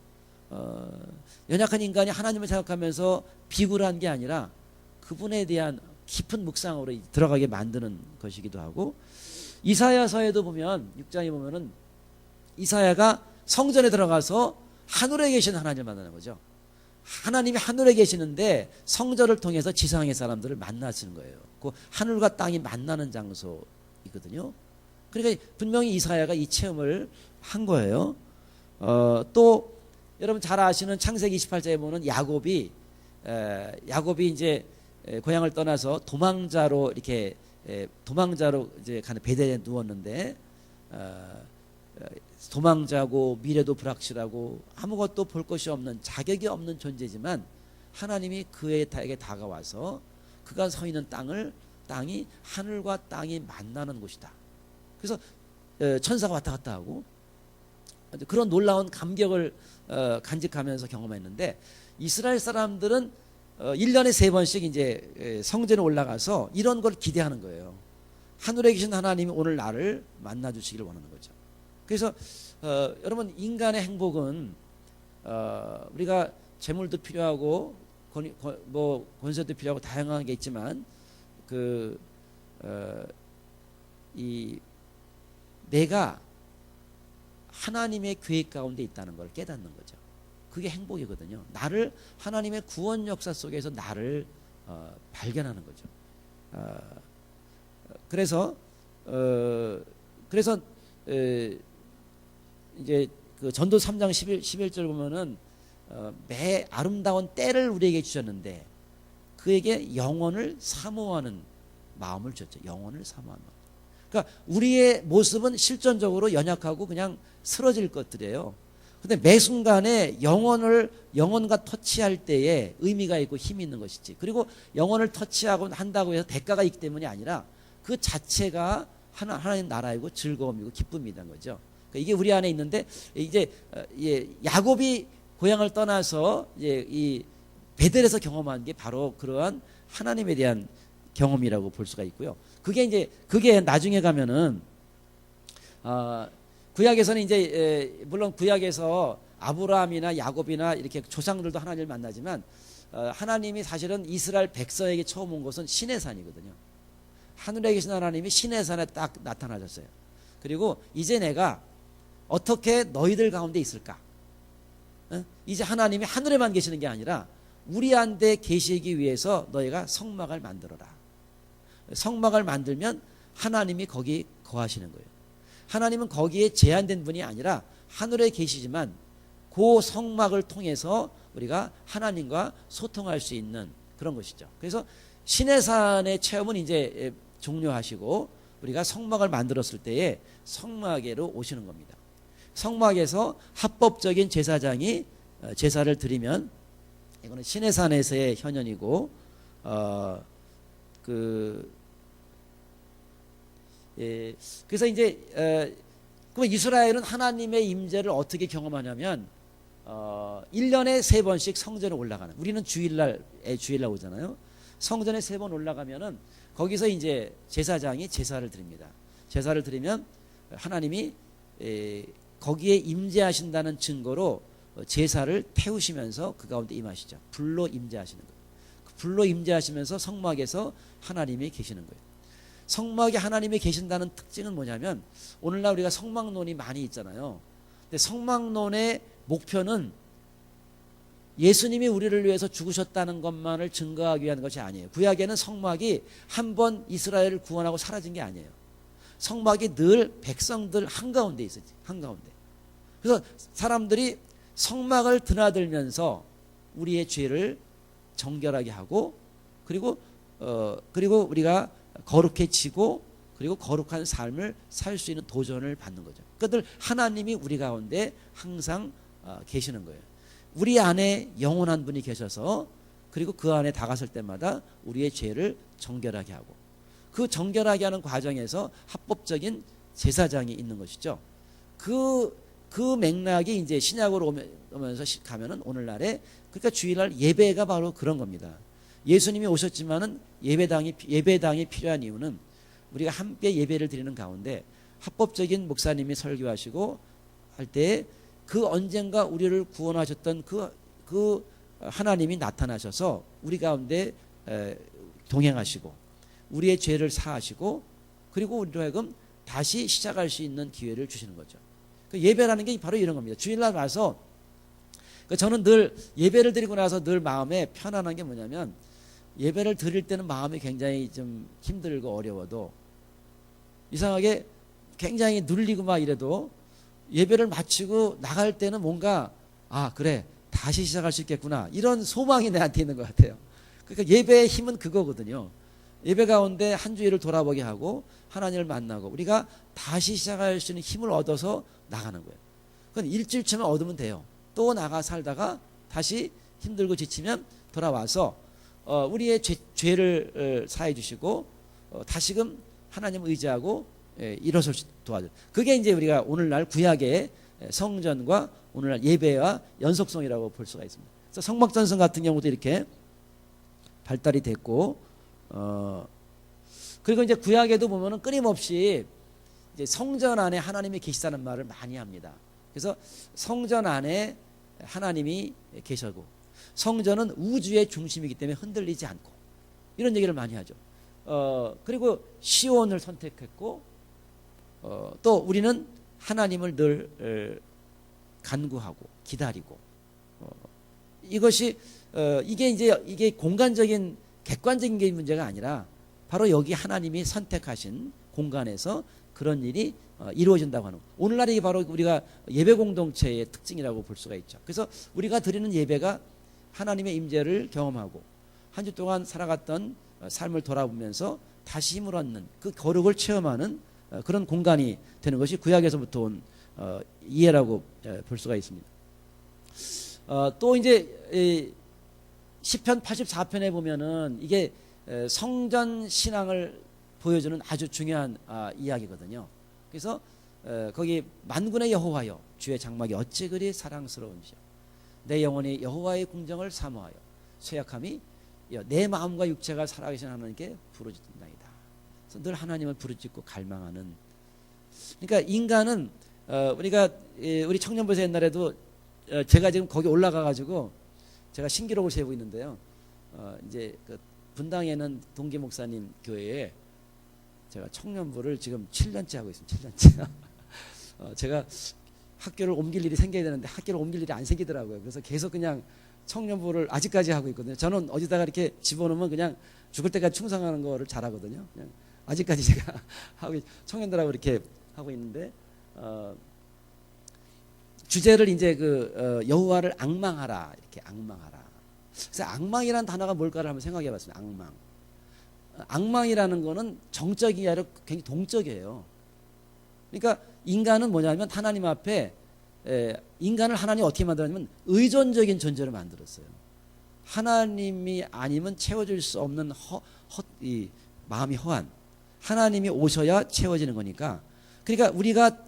연약한 인간이 하나님을 생각하면서 비굴한 게 아니라 그분에 대한 깊은 묵상으로 들어가게 만드는 것이기도 하고 이사야서에도 보면 6장에 보면은 이사야가 성전에 들어가서 하늘에 계신 하나님을 만나는 거죠. 하나님이 하늘에 계시는데 성전을 통해서 지상의 사람들을 만나시는 거예요. 그 하늘과 땅이 만나는 장소이거든요. 그러니까 분명히 이사야가 이 체험을 한 거예요. 또 여러분 잘 아시는 창세기 28장에 보면 야곱이 이제 고향을 떠나서 도망자로 이렇게 이제 가는 베델에 누웠는데 도망자고 미래도 불확실하고 아무것도 볼 것이 없는 자격이 없는 존재지만 하나님이 그에게 다가와서 그가 서 있는 땅이 하늘과 땅이 만나는 곳이다. 그래서 천사가 왔다 갔다 하고 그런 놀라운 감격을 간직하면서 경험했는데 이스라엘 사람들은 1년에 3번씩 이제 성전에 올라가서 이런 걸 기대하는 거예요. 하늘에 계신 하나님이 오늘 나를 만나 주시기를 원하는 거죠. 그래서 여러분 인간의 행복은 우리가 재물도 필요하고 권세도 필요하고 다양한 게 있지만 내가 하나님의 계획 가운데 있다는 걸 깨닫는 거죠. 그게 행복이거든요. 나를 하나님의 구원 역사 속에서 나를 발견하는 거죠. 그래서 그래서 이제 그 전도 3장 11절 보면은 매 아름다운 때를 우리에게 주셨는데 그에게 영혼을 사모하는 마음을 줬죠. 영혼을 사모하는 마음. 그러니까 우리의 모습은 실존적으로 연약하고 그냥 쓰러질 것들이에요. 근데 매 순간에 영혼과 터치할 때에 의미가 있고 힘이 있는 것이지. 그리고 영혼을 터치하고 한다고 해서 대가가 있기 때문이 아니라 그 자체가 하나님 나라이고 즐거움이고 기쁨이라는 거죠. 그러니까 이게 우리 안에 있는데 이제 야곱이 고향을 떠나서 이제 이 베델에서 경험한 게 바로 그러한 하나님에 대한 경험이라고 볼 수가 있고요. 그게 나중에 가면은 구약에서는 이제 물론 구약에서 아브라함이나 야곱이나 이렇게 조상들도 하나님을 만나지만 하나님이 사실은 이스라엘 백성에게 처음 온 것은 시내산이거든요. 하늘에 계신 하나님이 시내산에 딱 나타나셨어요. 그리고 이제 내가 어떻게 너희들 가운데 있을까? 이제 하나님이 하늘에만 계시는 게 아니라 우리한테 계시기 위해서 너희가 성막을 만들어라. 성막을 만들면 하나님이 거기 거하시는 거예요. 하나님은 거기에 제한된 분이 아니라 하늘에 계시지만 그 성막을 통해서 우리가 하나님과 소통할 수 있는 그런 것이죠. 그래서 시내산의 체험은 이제 종료하시고 우리가 성막을 만들었을 때에 성막에로 오시는 겁니다. 성막에서 합법적인 제사장이 제사를 드리면 이거는 시내산에서의 현현이고 그래서 이제 그럼 이스라엘은 하나님의 임재를 어떻게 경험하냐면 1년에 3번씩 성전에 올라가는, 우리는 주일날 오잖아요. 성전에 3번 올라가면은 거기서 이제 제사장이 제사를 드립니다. 제사를 드리면 하나님이 거기에 임재하신다는 증거로 제사를 태우시면서 그 가운데 임하시죠. 불로 임재하시는 거예요. 불로 임재하시면서 성막에서 하나님이 계시는 거예요. 성막에 하나님이 계신다는 특징은 뭐냐면 오늘날 우리가 성막론이 많이 있잖아요. 근데 성막론의 목표는 예수님이 우리를 위해서 죽으셨다는 것만을 증거하기 위한 것이 아니에요. 구약에는 성막이 한 번 이스라엘을 구원하고 사라진 게 아니에요. 성막이 늘 백성들 한가운데 있었지. 한가운데. 그래서 사람들이 성막을 드나들면서 우리의 죄를 정결하게 하고 그리고 우리가 거룩해지고 그리고 거룩한 삶을 살 수 있는 도전을 받는 거죠. 그러니까 하나님이 우리 가운데 항상 계시는 거예요. 우리 안에 영원한 분이 계셔서 그리고 그 안에 다가설 때마다 우리의 죄를 정결하게 하고 그 정결하게 하는 과정에서 합법적인 제사장이 있는 것이죠. 그 맥락이 이제 신약으로 오면서 가면은 오늘날에 그러니까 주일날 예배가 바로 그런 겁니다. 예수님이 오셨지만은 예배당이 필요한 이유는 우리가 함께 예배를 드리는 가운데 합법적인 목사님이 설교하시고 할 때 그 언젠가 우리를 구원하셨던 그 하나님이 나타나셔서 우리 가운데 동행하시고 우리의 죄를 사하시고 그리고 우리로 하여금 다시 시작할 수 있는 기회를 주시는 거죠. 그 예배라는 게 바로 이런 겁니다. 주일날 와서 저는 늘 예배를 드리고 나서 늘 마음에 편안한 게 뭐냐면 예배를 드릴 때는 마음이 굉장히 좀 힘들고 어려워도 이상하게 굉장히 눌리고 막 이래도 예배를 마치고 나갈 때는 뭔가 그래 다시 시작할 수 있겠구나 이런 소망이 내한테 있는 것 같아요. 그러니까 예배의 힘은 그거거든요. 예배 가운데 한 주일을 돌아보게 하고 하나님을 만나고 우리가 다시 시작할 수 있는 힘을 얻어서 나가는 거예요. 그건 일주일쯤만 얻으면 돼요. 또 나가 살다가 다시 힘들고 지치면 돌아와서 우리의 죄를 사해 주시고 다시금 하나님 의지하고 일어설 수 도와줘요. 그게 이제 우리가 오늘날 구약의 성전과 오늘날 예배와 연속성이라고 볼 수가 있습니다. 그래서 성막전선 같은 경우도 이렇게 발달이 됐고 그리고 이제 구약에도 보면은 끊임없이 이제 성전 안에 하나님이 계시다는 말을 많이 합니다. 그래서 성전 안에 하나님이 계시고 성전은 우주의 중심이기 때문에 흔들리지 않고 이런 얘기를 많이 하죠. 그리고 시온을 선택했고 또 우리는 하나님을 늘 간구하고 기다리고 이게 공간적인 객관적인 게 문제가 아니라 바로 여기 하나님이 선택하신 공간에서 그런 일이 이루어진다고 하는, 오늘날 이게 바로 우리가 예배 공동체의 특징이라고 볼 수가 있죠. 그래서 우리가 드리는 예배가 하나님의 임재를 경험하고 한 주 동안 살아갔던 삶을 돌아보면서 다시 힘을 얻는 그 거룩을 체험하는 그런 공간이 되는 것이 구약에서부터 온 이해라고 볼 수가 있습니다. 또 이제 시편 84편에 보면은 이게 성전 신앙을 보여주는 아주 중요한 이야기거든요. 그래서 거기 만군의 여호와여 주의 장막이 어찌 그리 사랑스러운지요, 내 영혼이 여호와의 궁정을 사모하여 쇠약함이 내 마음과 육체가 살아계신 하나님께 부르짖나이다. 그래서 늘 하나님을 부르짖고 갈망하는, 그러니까 인간은 우리가 우리 청년부에서 옛날에도 제가 지금 거기 올라가 가지고 제가 신기록을 세우고 있는데요. 이제 그 분당에는 동기 목사님 교회에 제가 청년부를 지금 7년째 하고 있습니다. 7년째. 제가 학교를 옮길 일이 생겨야 되는데 학교를 옮길 일이 안 생기더라고요. 그래서 계속 그냥 청년부를 아직까지 하고 있거든요. 저는 어디다가 이렇게 집어넣으면 그냥 죽을 때까지 충성하는 거를 잘하거든요. 그냥 아직까지 제가 하고 청년들하고 이렇게 하고 있는데 주제를 이제 그 여호와를 앙망하라, 이렇게 앙망하라. 그래서 앙망이라는 단어가 뭘까를 한번 생각해봤습니다. 앙망. 앙망이라는 거는 정적이 아니라 굉장히 동적이에요. 그러니까 인간은 뭐냐면 하나님 앞에 인간을 하나님 어떻게 만들었냐면 의존적인 존재로 만들었어요. 하나님이 아니면 채워질 수 없는 이 마음이 허한, 하나님이 오셔야 채워지는 거니까, 그러니까 우리가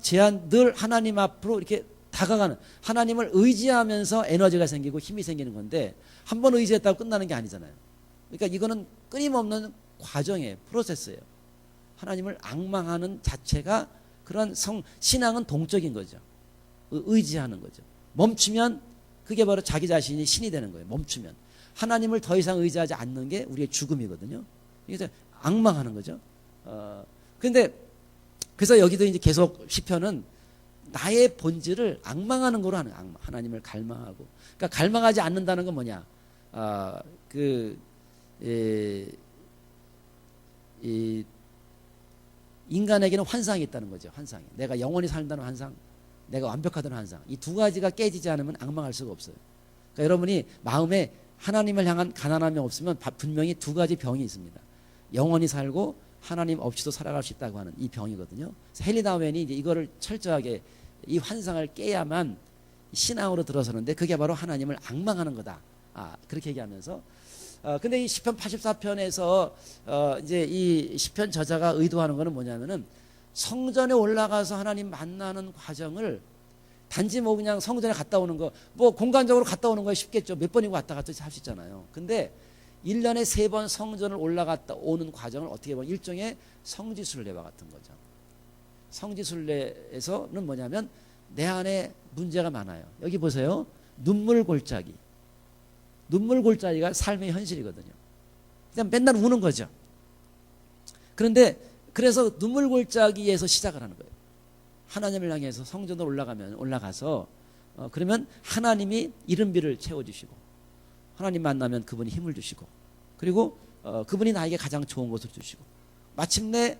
늘 하나님 앞으로 이렇게 다가가는, 하나님을 의지하면서 에너지가 생기고 힘이 생기는 건데 한 번 의지했다고 끝나는 게 아니잖아요. 그러니까 이거는 끊임없는 과정이에요. 프로세스예요. 하나님을 앙망하는 자체가 그런 신앙은 동적인 거죠. 의지하는 거죠. 멈추면 그게 바로 자기 자신이 신이 되는 거예요. 멈추면 하나님을 더 이상 의지하지 않는 게 우리의 죽음이거든요. 그래서 앙망하는 거죠. 그런데 그래서 여기도 이제 계속 시편은 나의 본질을 앙망하는 거로 하는, 하나님을 갈망하고. 그러니까 갈망하지 않는다는 건 뭐냐? 인간에게는 환상이 있다는 거죠. 환상이. 내가 영원히 산다는 환상, 내가 완벽하다는 환상. 이 두 가지가 깨지지 않으면 앙망할 수가 없어요. 그러니까 여러분이 마음에 하나님을 향한 가난함이 없으면 분명히 두 가지 병이 있습니다. 영원히 살고 하나님 없이도 살아갈 수 있다고 하는 이 병이거든요. 그래서 헨리 다우엔이 이제 이거를 철저하게 이 환상을 깨야만 신앙으로 들어서는데 그게 바로 하나님을 앙망하는 거다. 그렇게 얘기하면서 근데 이 시편 84편에서 이제 이 시편 저자가 의도하는 거는 뭐냐면은 성전에 올라가서 하나님 만나는 과정을 단지 뭐 그냥 성전에 갔다 오는 거, 뭐 공간적으로 갔다 오는 거야 쉽겠죠. 몇 번이고 왔다 갔다 할 수 있잖아요. 근데 1년에 3번 성전을 올라갔다 오는 과정을 어떻게 보면 일종의 성지순례와 같은 거죠. 성지순례에서는 뭐냐면 내 안에 문제가 많아요. 여기 보세요. 눈물 골짜기가 삶의 현실이거든요. 그냥 맨날 우는 거죠. 그런데 그래서 눈물 골짜기에서 시작을 하는 거예요. 하나님을 향해서 성전으로 올라가서 그러면 하나님이 이른비를 채워주시고, 하나님 만나면 그분이 힘을 주시고, 그리고 그분이 나에게 가장 좋은 것을 주시고, 마침내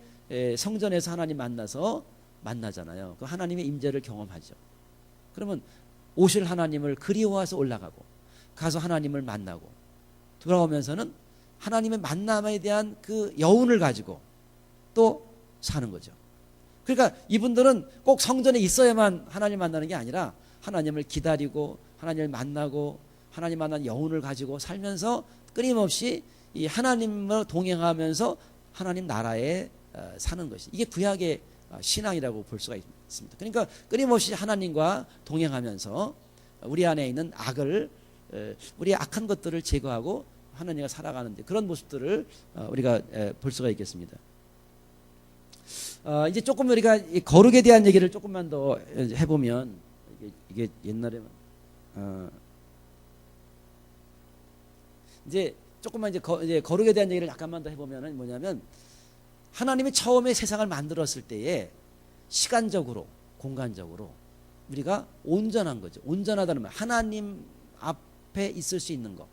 성전에서 하나님 만나잖아요. 그 하나님의 임재를 경험하죠. 그러면 오실 하나님을 그리워해서 올라가고 가서 하나님을 만나고 돌아오면서는 하나님의 만남에 대한 그 여운을 가지고 또 사는 거죠. 그러니까 이분들은 꼭 성전에 있어야만 하나님 만나는 게 아니라 하나님을 기다리고 하나님을 만나고 하나님 만난 여운을 가지고 살면서 끊임없이 이 하나님을 동행하면서 하나님 나라에 사는 것이, 이게 구약의 신앙이라고 볼 수가 있습니다. 그러니까 끊임없이 하나님과 동행하면서 우리 안에 있는 우리의 악한 것들을 제거하고 하나님과 살아가는데 그런 모습들을 우리가 볼 수가 있겠습니다. 이제 조금 우리가 거룩에 대한 얘기를 조금만 더 해보면, 이게 옛날에 이제 조금만 이제 거룩에 대한 얘기를 약간만 더 해보면은 뭐냐면, 하나님이 처음에 세상을 만들었을 때에 시간적으로 공간적으로 우리가 온전한 거죠. 온전하다는 말, 하나님 앞에 있을 수 있는 거,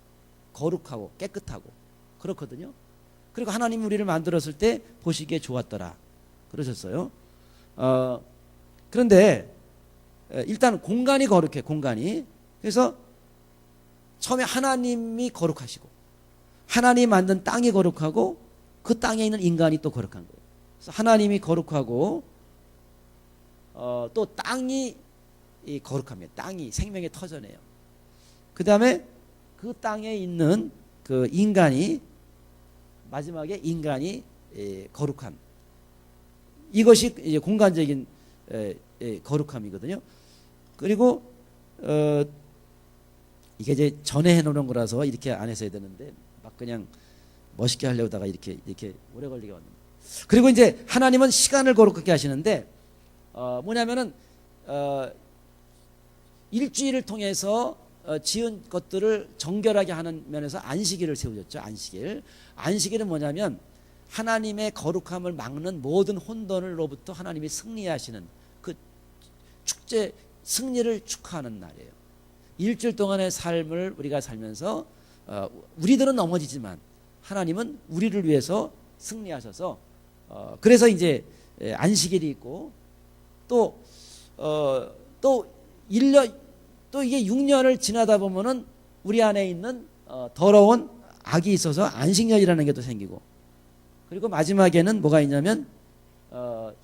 거룩하고 깨끗하고 그렇거든요. 그리고 하나님이 우리를 만들었을 때 보시기에 좋았더라. 그러셨어요. 그런데 일단 공간이 거룩해. 공간이. 그래서 처음에 하나님이 거룩하시고 하나님이 만든 땅이 거룩하고 그 땅에 있는 인간이 또 거룩한 거예요. 그래서 하나님이 거룩하고 또 땅이 거룩합니다. 땅이 생명의 터전이에요. 그 다음에 그 땅에 있는 그 인간이 마지막에 인간이 거룩한, 이것이 이제 공간적인 거룩함이거든요. 그리고 이게 이제 전에 해놓은 거라서 이렇게 안 했어야 되는데 막 그냥 멋있게 하려다가 이렇게 오래 걸리게 왔는데. 그리고 이제 하나님은 시간을 거룩하게 하시는데 뭐냐면은 일주일을 통해서 지은 것들을 정결하게 하는 면에서 안식일을 세우셨죠. 안식일은 뭐냐면 하나님의 거룩함을 막는 모든 혼돈으로부터 하나님이 승리하시는 그 축제, 승리를 축하하는 날이에요. 일주일 동안의 삶을 우리가 살면서 우리들은 넘어지지만 하나님은 우리를 위해서 승리하셔서 그래서 이제 안식일이 있고 또 1년, 또 이게 6년을 지나다 보면은 우리 안에 있는 더러운 악이 있어서 안식년이라는 게 또 생기고, 그리고 마지막에는 뭐가 있냐면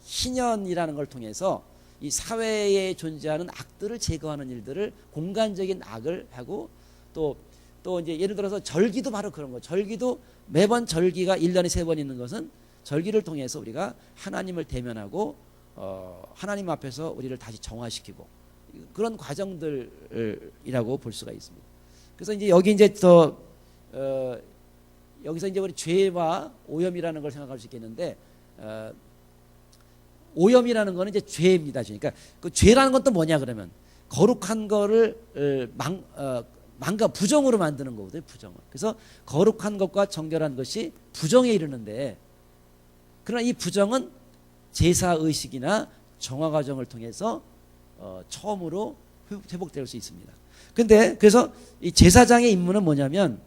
희년이라는 걸 통해서 이 사회에 존재하는 악들을 제거하는 일들을, 공간적인 악을 하고, 또 이제 예를 들어서 절기도 바로 그런 거. 절기도 매번 절기가 1년에 3번 있는 것은 절기를 통해서 우리가 하나님을 대면하고 하나님 앞에서 우리를 다시 정화시키고 그런 과정들이라고 볼 수가 있습니다. 그래서 이제 여기 이제 여기서 이제 우리 죄와 오염이라는 걸 생각할 수 있겠는데, 오염이라는 거는 이제 죄입니다. 그러니까 그 죄라는 건 또 뭐냐 그러면 거룩한 거를 부정으로 만드는 거거든요. 부정을. 그래서 거룩한 것과 정결한 것이 부정에 이르는데, 그러나 이 부정은 제사 의식이나 정화 과정을 통해서 처음으로 회복될 수 있습니다. 근데 그래서 이 제사장의 임무는 뭐냐면,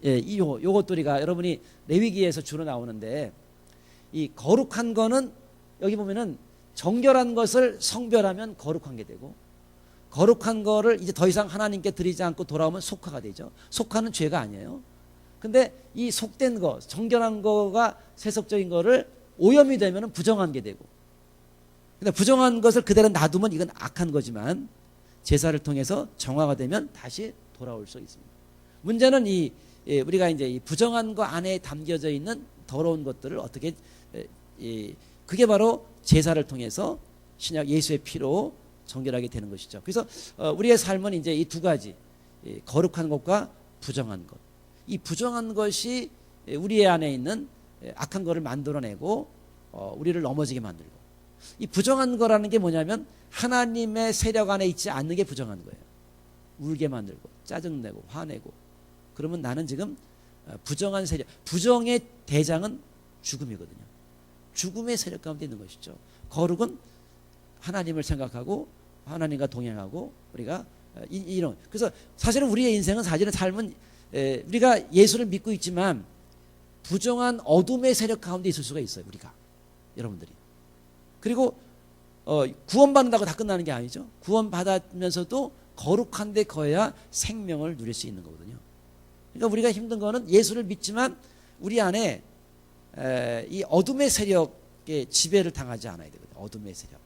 요것도 우리가 여러분이 레위기에서 주로 나오는데, 이 거룩한 거는 여기 보면은 정결한 것을 성별하면 거룩한 게 되고, 거룩한 거를 이제 더 이상 하나님께 드리지 않고 돌아오면 속화가 되죠. 속화는 죄가 아니에요. 근데 이 속된 거, 정결한 거가 세속적인 거를 오염이 되면 부정한 게 되고, 근데 부정한 것을 그대로 놔두면 이건 악한 거지만 제사를 통해서 정화가 되면 다시 돌아올 수 있습니다. 문제는 우리가 이제 이 부정한 거 안에 담겨져 있는 더러운 것들을 어떻게, 그게 바로 제사를 통해서 신약 예수의 피로 정결하게 되는 것이죠. 그래서 우리의 삶은 이제 이 두 가지, 거룩한 것과 부정한 것, 이 부정한 것이 우리 안에 있는 악한 것을 만들어내고 우리를 넘어지게 만들고, 이 부정한 거라는 게 뭐냐면 하나님의 세력 안에 있지 않는 게 부정한 거예요. 울게 만들고 짜증내고 화내고, 그러면 나는 지금 부정한 세력, 부정의 대장은 죽음이거든요. 죽음의 세력 가운데 있는 것이죠. 거룩은 하나님을 생각하고 하나님과 동행하고 우리가 이런, 그래서 사실은 우리의 인생은, 사실은 삶은 우리가 예수를 믿고 있지만 부정한 어둠의 세력 가운데 있을 수가 있어요. 우리가, 여러분들이. 그리고 구원받는다고 다 끝나는 게 아니죠. 구원받으면서도 거룩한 데 거해야 생명을 누릴 수 있는 거거든요. 그러니까 우리가 힘든 거는 예수를 믿지만 우리 안에 이 어둠의 세력의 지배를 당하지 않아야 되거든요. 어둠의 세력.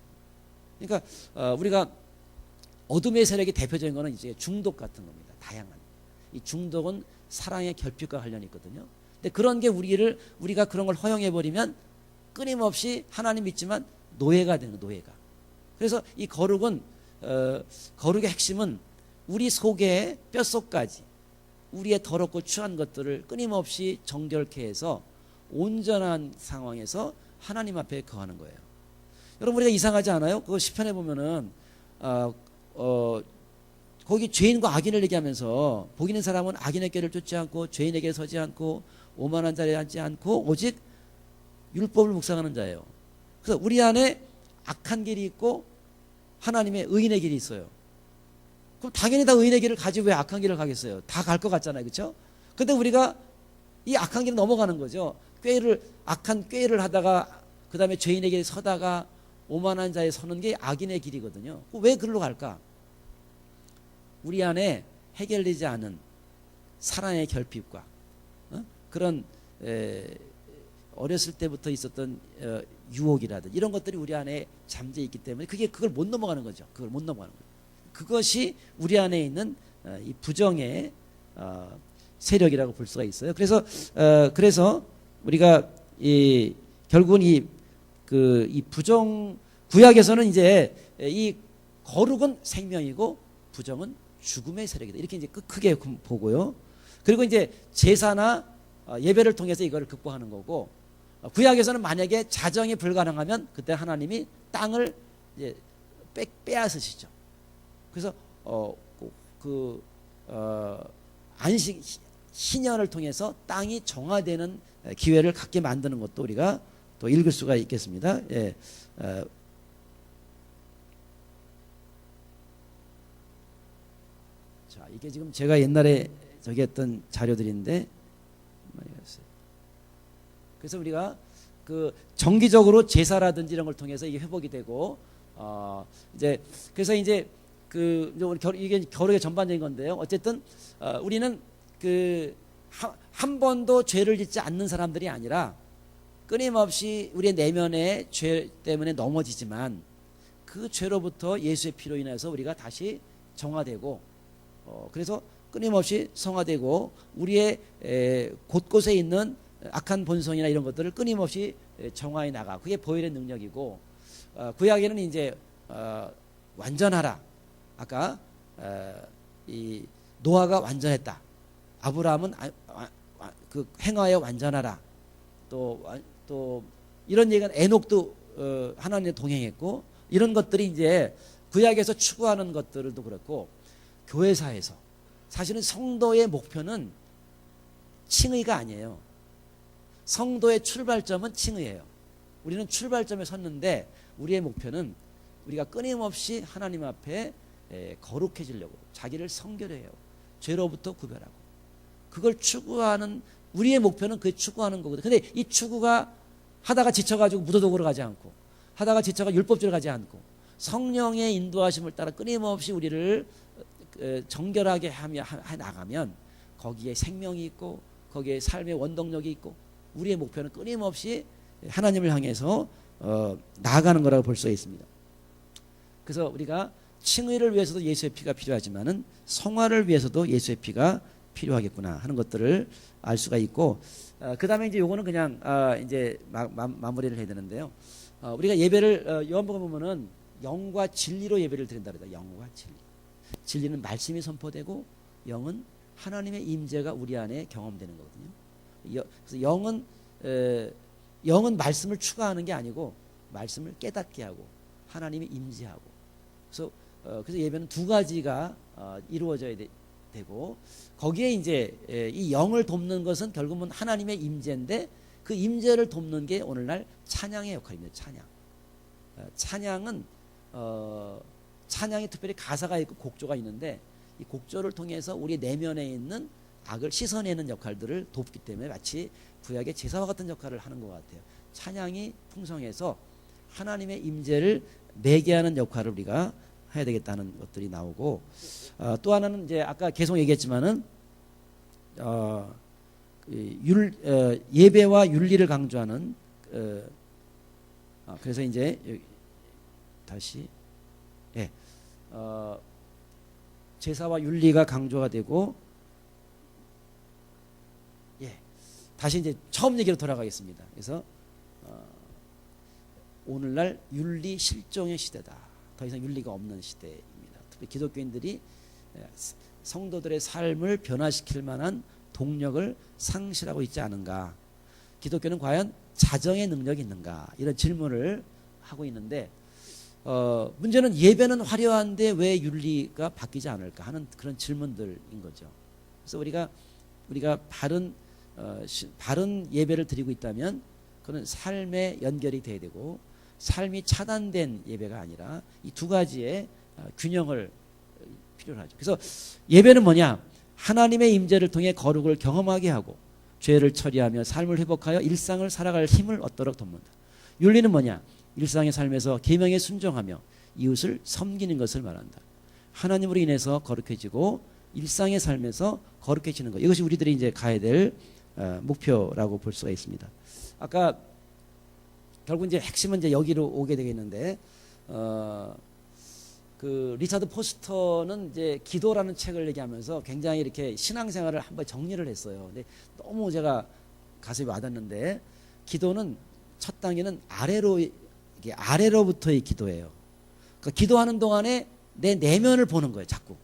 그러니까 우리가 어둠의 세력의 대표적인 거는 이제 중독 같은 겁니다. 다양한. 이 중독은 사랑의 결핍과 관련이 있거든요. 근데 그런 게 우리가 그런 걸 허용해 버리면 끊임없이 하나님 믿지만 노예가 되는, 노예가. 그래서 이 거룩은 거룩의 핵심은 우리 속의 뼛속까지 우리의 더럽고 추한 것들을 끊임없이 정결케 해서 온전한 상황에서 하나님 앞에 거하는 거예요. 여러분, 우리가 이상하지 않아요? 그거 시편에 보면은 거기 죄인과 악인을 얘기하면서 복있는 사람은 악인의 길을 쫓지 않고 죄인에게 서지 않고 오만한 자리에 앉지 않고 오직 율법을 묵상하는 자예요. 그래서 우리 안에 악한 길이 있고 하나님의 의인의 길이 있어요. 그럼 당연히 다 의인의 길을 가지 왜 악한 길을 가겠어요? 다 갈 것 같잖아요. 그렇죠? 근데 우리가 이 악한 길을 넘어가는 거죠. 악한 꾀를 하다가 그 다음에 죄인에게 서다가 오만한 자에 서는 게 악인의 길이거든요. 왜 그리로 갈까? 우리 안에 해결되지 않은 사랑의 결핍과 그런 어렸을 때부터 있었던 유혹이라든지 이런 것들이 우리 안에 잠재 있기 때문에 그걸 못 넘어가는 거죠. 그걸 못 넘어가는 거죠. 그것이 우리 안에 있는 이 부정의 세력이라고 볼 수가 있어요. 그래서 우리가 결국은 이 부정 구약에서는 이제 이 거룩은 생명이고 부정은 죽음의 세력이다. 이렇게 이제 크게 보고요. 그리고 이제 제사나 예배를 통해서 이거를 극복하는 거고, 구약에서는 만약에 자정이 불가능하면 그때 하나님이 땅을 이제 빼앗으시죠. 그래서 안식 신년을 통해서 땅이 정화되는 기회를 갖게 만드는 것도 우리가 또 읽을 수가 있겠습니다. 예. 자, 이게 지금 제가 옛날에 저기 했던 자료들인데, 그래서 우리가 정기적으로 제사라든지 이런 걸 통해서 이게 회복이 되고, 그래서 이제 이게 겨루의 전반적인 건데요. 어쨌든 우리는 한 번도 죄를 짓지 않는 사람들이 아니라 끊임없이 우리의 내면의 죄 때문에 넘어지지만 그 죄로부터 예수의 피로 인해서 우리가 다시 정화되고, 그래서 끊임없이 성화되고 우리의 곳곳에 있는 악한 본성이나 이런 것들을 끊임없이 정화해 나가. 그게 보혈의 능력이고, 구약에는 이제 완전하라. 아까 이 노아가 완전했다. 아브라함은 그 행하여 완전하라. 또 이런 얘기는 에녹도 하나님과 동행했고, 이런 것들이 이제 구약에서 추구하는 것들도 그렇고, 교회사에서 사실은 성도의 목표는 칭의가 아니에요. 성도의 출발점은 칭의예요. 우리는 출발점에 섰는데 우리의 목표는 우리가 끊임없이 하나님 앞에 거룩해지려고 자기를 성결해요. 죄로부터 구별하고 그걸 추구하는 우리의 목표는 그걸 추구하는 거거든요. 근데 이 추구가 하다가 지쳐가지고 무도덕으로 가지 않고, 하다가 지쳐가 율법주의로 가지 않고, 성령의 인도하심을 따라 끊임없이 우리를 정결하게 하며 나가면 거기에 생명이 있고 거기에 삶의 원동력이 있고, 우리의 목표는 끊임없이 하나님을 향해서 나아가는 거라고 볼 수가 있습니다. 그래서 우리가 칭의를 위해서도 예수의 피가 필요하지만은 성화를 위해서도 예수의 피가 필요하겠구나 하는 것들을 알 수가 있고, 그 다음에 이제 요거는 그냥 이제 마무리를 해야 되는데요. 우리가 예배를 요한복음 보면은 영과 진리로 예배를 드린다 그래요. 영과 진리. 진리는 말씀이 선포되고 영은 하나님의 임재가 우리 안에 경험되는 거거든요. 그래서 영은 말씀을 추가하는 게 아니고 말씀을 깨닫게 하고 하나님이 임재하고, 그래서 예배는 두 가지가 이루어져야 되고, 거기에 이제 이 영을 돕는 것은 결국은 하나님의 임재인데, 그 임재를 돕는 게 오늘날 찬양의 역할입니다. 찬양은 찬양이 특별히 가사가 있고 곡조가 있는데, 이 곡조를 통해서 우리 내면에 있는 악을 씻어내는 역할들을 돕기 때문에 마치 구약의 제사와 같은 역할을 하는 것 같아요. 찬양이 풍성해서 하나님의 임재를 매개하는 역할을 우리가 해야 되겠다는 것들이 나오고, 또 하나는 이제 아까 계속 얘기했지만은 예배와 윤리를 강조하는, 그래서 이제 다시 제사와 윤리가 강조가 되고, 다시 이제 처음 얘기로 돌아가겠습니다. 그래서 오늘날 윤리 실종의 시대다. 더 이상 윤리가 없는 시대입니다. 특히 기독교인들이 성도들의 삶을 변화시킬 만한 동력을 상실하고 있지 않은가. 기독교는 과연 자정의 능력이 있는가, 이런 질문을 하고 있는데, 문제는 예배는 화려한데 왜 윤리가 바뀌지 않을까 하는 그런 질문들인 거죠. 그래서 우리가 바른 예배를 드리고 있다면 그는 삶에 연결이 돼야 되고, 삶이 차단된 예배가 아니라 이 두 가지의 균형을 필요로 하죠. 그래서 예배는 뭐냐? 하나님의 임재를 통해 거룩을 경험하게 하고 죄를 처리하며 삶을 회복하여 일상을 살아갈 힘을 얻도록 돕는다. 윤리는 뭐냐? 일상의 삶에서 계명에 순종하며 이웃을 섬기는 것을 말한다. 하나님으로 인해서 거룩해지고 일상의 삶에서 거룩해지는 것. 이것이 우리들이 이제 가야 될 목표라고 볼 수가 있습니다. 아까 결국 이제 핵심은 이제 여기로 오게 되겠는데, 그 리차드 포스터는 이제 기도라는 책을 얘기하면서 굉장히 이렇게 신앙생활을 한번 정리를 했어요. 근데 너무 제가 가슴이 와닿는데, 기도는 첫 단계는 아래로부터의 기도예요. 그러니까 기도하는 동안에 내 내면을 보는 거예요, 자꾸.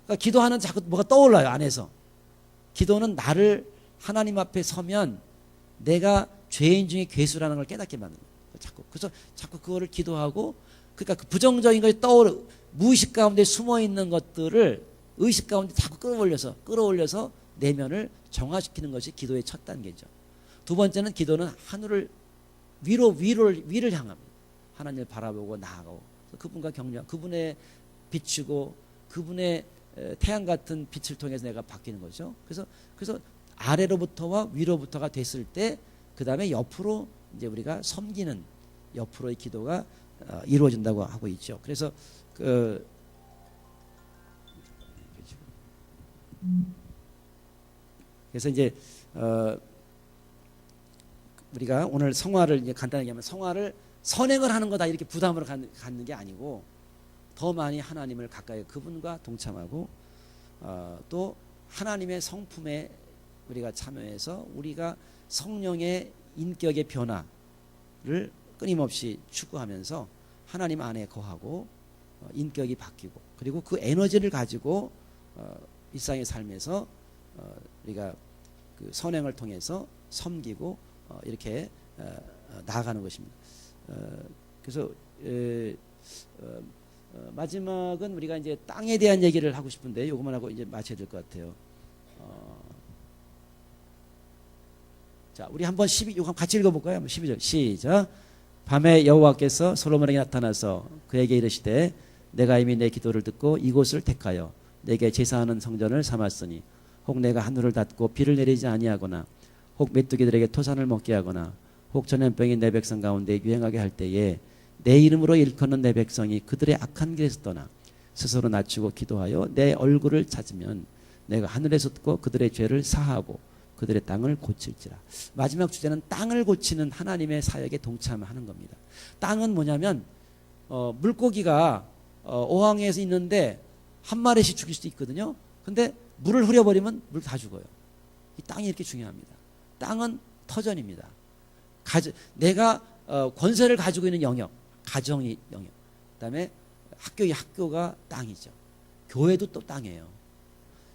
그러니까 기도하는 자꾸 뭐가 떠올라요, 안에서. 기도는 나를 하나님 앞에 서면 내가 죄인 중에 괴수라는 걸 깨닫게 만드는 거예요, 자꾸. 그래서 자꾸 그거를 기도하고, 그러니까 그 부정적인 것이 무의식 가운데 숨어 있는 것들을 의식 가운데 자꾸 끌어올려서 내면을 정화시키는 것이 기도의 첫 단계죠. 두 번째는 기도는 하늘을 위를 향합니다. 하나님을 바라보고 나아가고 그분과 격려하고 그분의 비추고 그분의 태양 같은 빛을 통해서 내가 바뀌는 거죠. 그래서 아래로부터와 위로부터가 됐을 때 그 다음에 옆으로 이제 우리가 섬기는 옆으로의 기도가 이루어진다고 하고 있죠. 그래서 그래서 이제 우리가 오늘 성화를 이제 간단하게 하면 성화를 선행을 하는 거다 이렇게 부담으로 갖는 게 아니고 더 많이 하나님을 가까이 그분과 동참하고 또 하나님의 성품에 우리가 참여해서 우리가 성령의 인격의 변화를 끊임없이 추구하면서 하나님 안에 거하고 인격이 바뀌고 그리고 그 에너지를 가지고 일상의 삶에서 우리가 그 선행을 통해서 섬기고 이렇게 나아가는 것입니다. 그래서 마지막은 우리가 이제 땅에 대한 얘기를 하고 싶은데 요것만 하고 이제 마쳐야 될 것 같아요. 자, 우리 한번 요거 같이 읽어볼까요? 한번 12절 시작. 밤에 여호와께서 솔로몬에게 나타나서 그에게 이르시되 내가 이미 내 기도를 듣고 이곳을 택하여 내게 제사하는 성전을 삼았으니 혹 내가 하늘을 닫고 비를 내리지 아니하거나 혹 메뚜기들에게 토산을 먹게 하거나 혹 전염병이 내 백성 가운데 유행하게 할 때에 내 이름으로 일컫는 내 백성이 그들의 악한 길에서 떠나 스스로 낮추고 기도하여 내 얼굴을 찾으면 내가 하늘에서 듣고 그들의 죄를 사하고 그들의 땅을 고칠지라. 마지막 주제는 땅을 고치는 하나님의 사역에 동참하는 겁니다. 땅은 뭐냐면 물고기가 어항에서 있는데 한 마리씩 죽일 수도 있거든요. 근데 물을 흐려버리면 물 다 죽어요. 이 땅이 이렇게 중요합니다. 땅은 터전입니다. 내가 권세를 가지고 있는 영역, 가정이 영역. 그다음에 학교가 땅이죠. 교회도 또 땅이에요.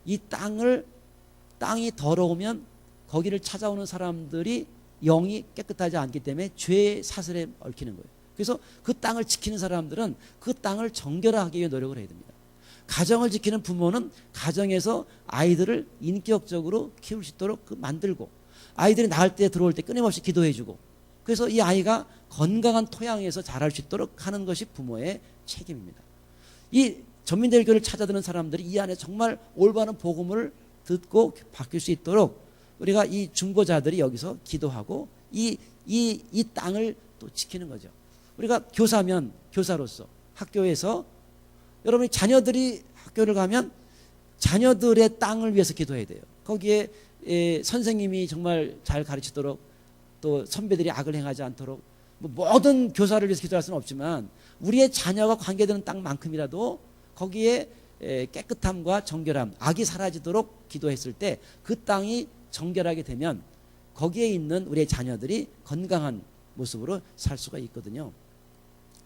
이 땅이 더러우면 거기를 찾아오는 사람들이 영이 깨끗하지 않기 때문에 죄의 사슬에 얽히는 거예요. 그래서 그 땅을 지키는 사람들은 그 땅을 정결하기 위해 노력을 해야 됩니다. 가정을 지키는 부모는 가정에서 아이들을 인격적으로 키울 수 있도록 만들고 아이들이 낳을 때 들어올 때 끊임없이 기도해주고 그래서 이 아이가 건강한 토양에서 자랄 수 있도록 하는 것이 부모의 책임입니다. 이 전민대교를 찾아드는 사람들이 이 안에 정말 올바른 복음을 듣고 바뀔 수 있도록 우리가 이 중보자들이 여기서 기도하고 이 땅을 또 지키는 거죠. 우리가 교사면 교사로서 학교에서 여러분이 자녀들이 학교를 가면 자녀들의 땅을 위해서 기도해야 돼요. 거기에 선생님이 정말 잘 가르치도록 또 선배들이 악을 행하지 않도록 모든 교사를 위해서 기도할 수는 없지만 우리의 자녀가 관계되는 땅만큼이라도 거기에 깨끗함과 정결함, 악이 사라지도록 기도했을 때 그 땅이 정결하게 되면 거기에 있는 우리의 자녀들이 건강한 모습으로 살 수가 있거든요.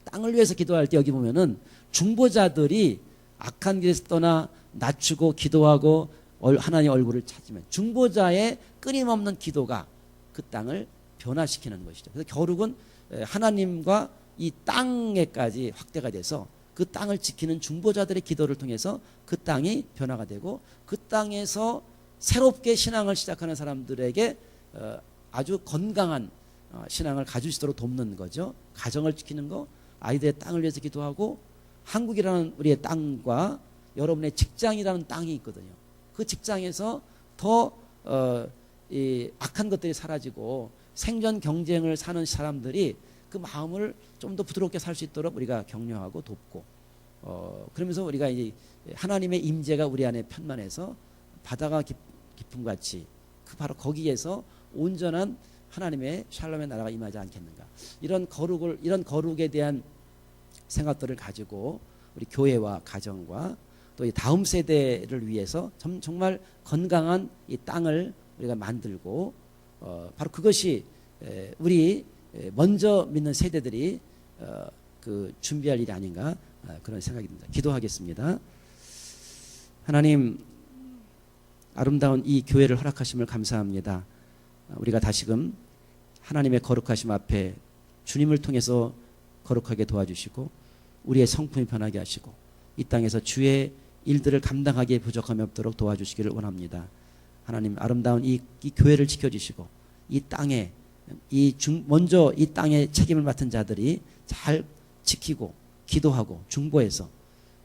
땅을 위해서 기도할 때 여기 보면은 중보자들이 악한 길에서 떠나 낮추고 기도하고 하나님의 얼굴을 찾으면 중보자의 끊임없는 기도가 그 땅을 변화시키는 것이죠. 그래서 결국은 하나님과 이 땅에까지 확대가 돼서 그 땅을 지키는 중보자들의 기도를 통해서 그 땅이 변화가 되고 그 땅에서 새롭게 신앙을 시작하는 사람들에게 아주 건강한 신앙을 가질 수 있도록 돕는 거죠. 가정을 지키는 거, 아이들의 땅을 위해서 기도하고 한국이라는 우리의 땅과 여러분의 직장이라는 땅이 있거든요. 그 직장에서 더 이 악한 것들이 사라지고 생존 경쟁을 사는 사람들이 그 마음을 좀 더 부드럽게 살 수 있도록 우리가 격려하고 돕고 그러면서 우리가 이제 하나님의 임재가 우리 안에 편만해서 바다가 깊음 같이 그 바로 거기에서 온전한 하나님의 샬롬의 나라가 임하지 않겠는가. 이런 거룩에 대한 생각들을 가지고 우리 교회와 가정과 또 이 다음 세대를 위해서 정말 건강한 이 땅을 우리가 만들고 바로 그것이 우리 먼저 믿는 세대들이 그 준비할 일이 아닌가 그런 생각이 듭니다. 기도하겠습니다. 하나님, 아름다운 이 교회를 허락하심을 감사합니다. 우리가 다시금 하나님의 거룩하심 앞에 주님을 통해서 거룩하게 도와주시고 우리의 성품이 변하게 하시고 이 땅에서 주의 일들을 감당하기에 부족함이 없도록 도와주시기를 원합니다. 하나님, 아름다운 이 교회를 지켜주시고 이 땅에 먼저 이 땅에 책임을 맡은 자들이 잘 지키고 기도하고 중보해서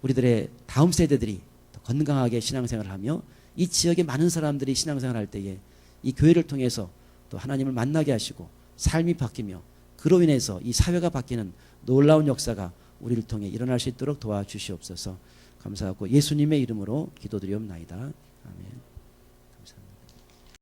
우리들의 다음 세대들이 더 건강하게 신앙생활을 하며 이 지역의 많은 사람들이 신앙생활을 할 때에 이 교회를 통해서 또 하나님을 만나게 하시고 삶이 바뀌며 그로 인해서 이 사회가 바뀌는 놀라운 역사가 우리를 통해 일어날 수 있도록 도와주시옵소서. 감사하고 예수님의 이름으로 기도드리옵나이다. 아멘.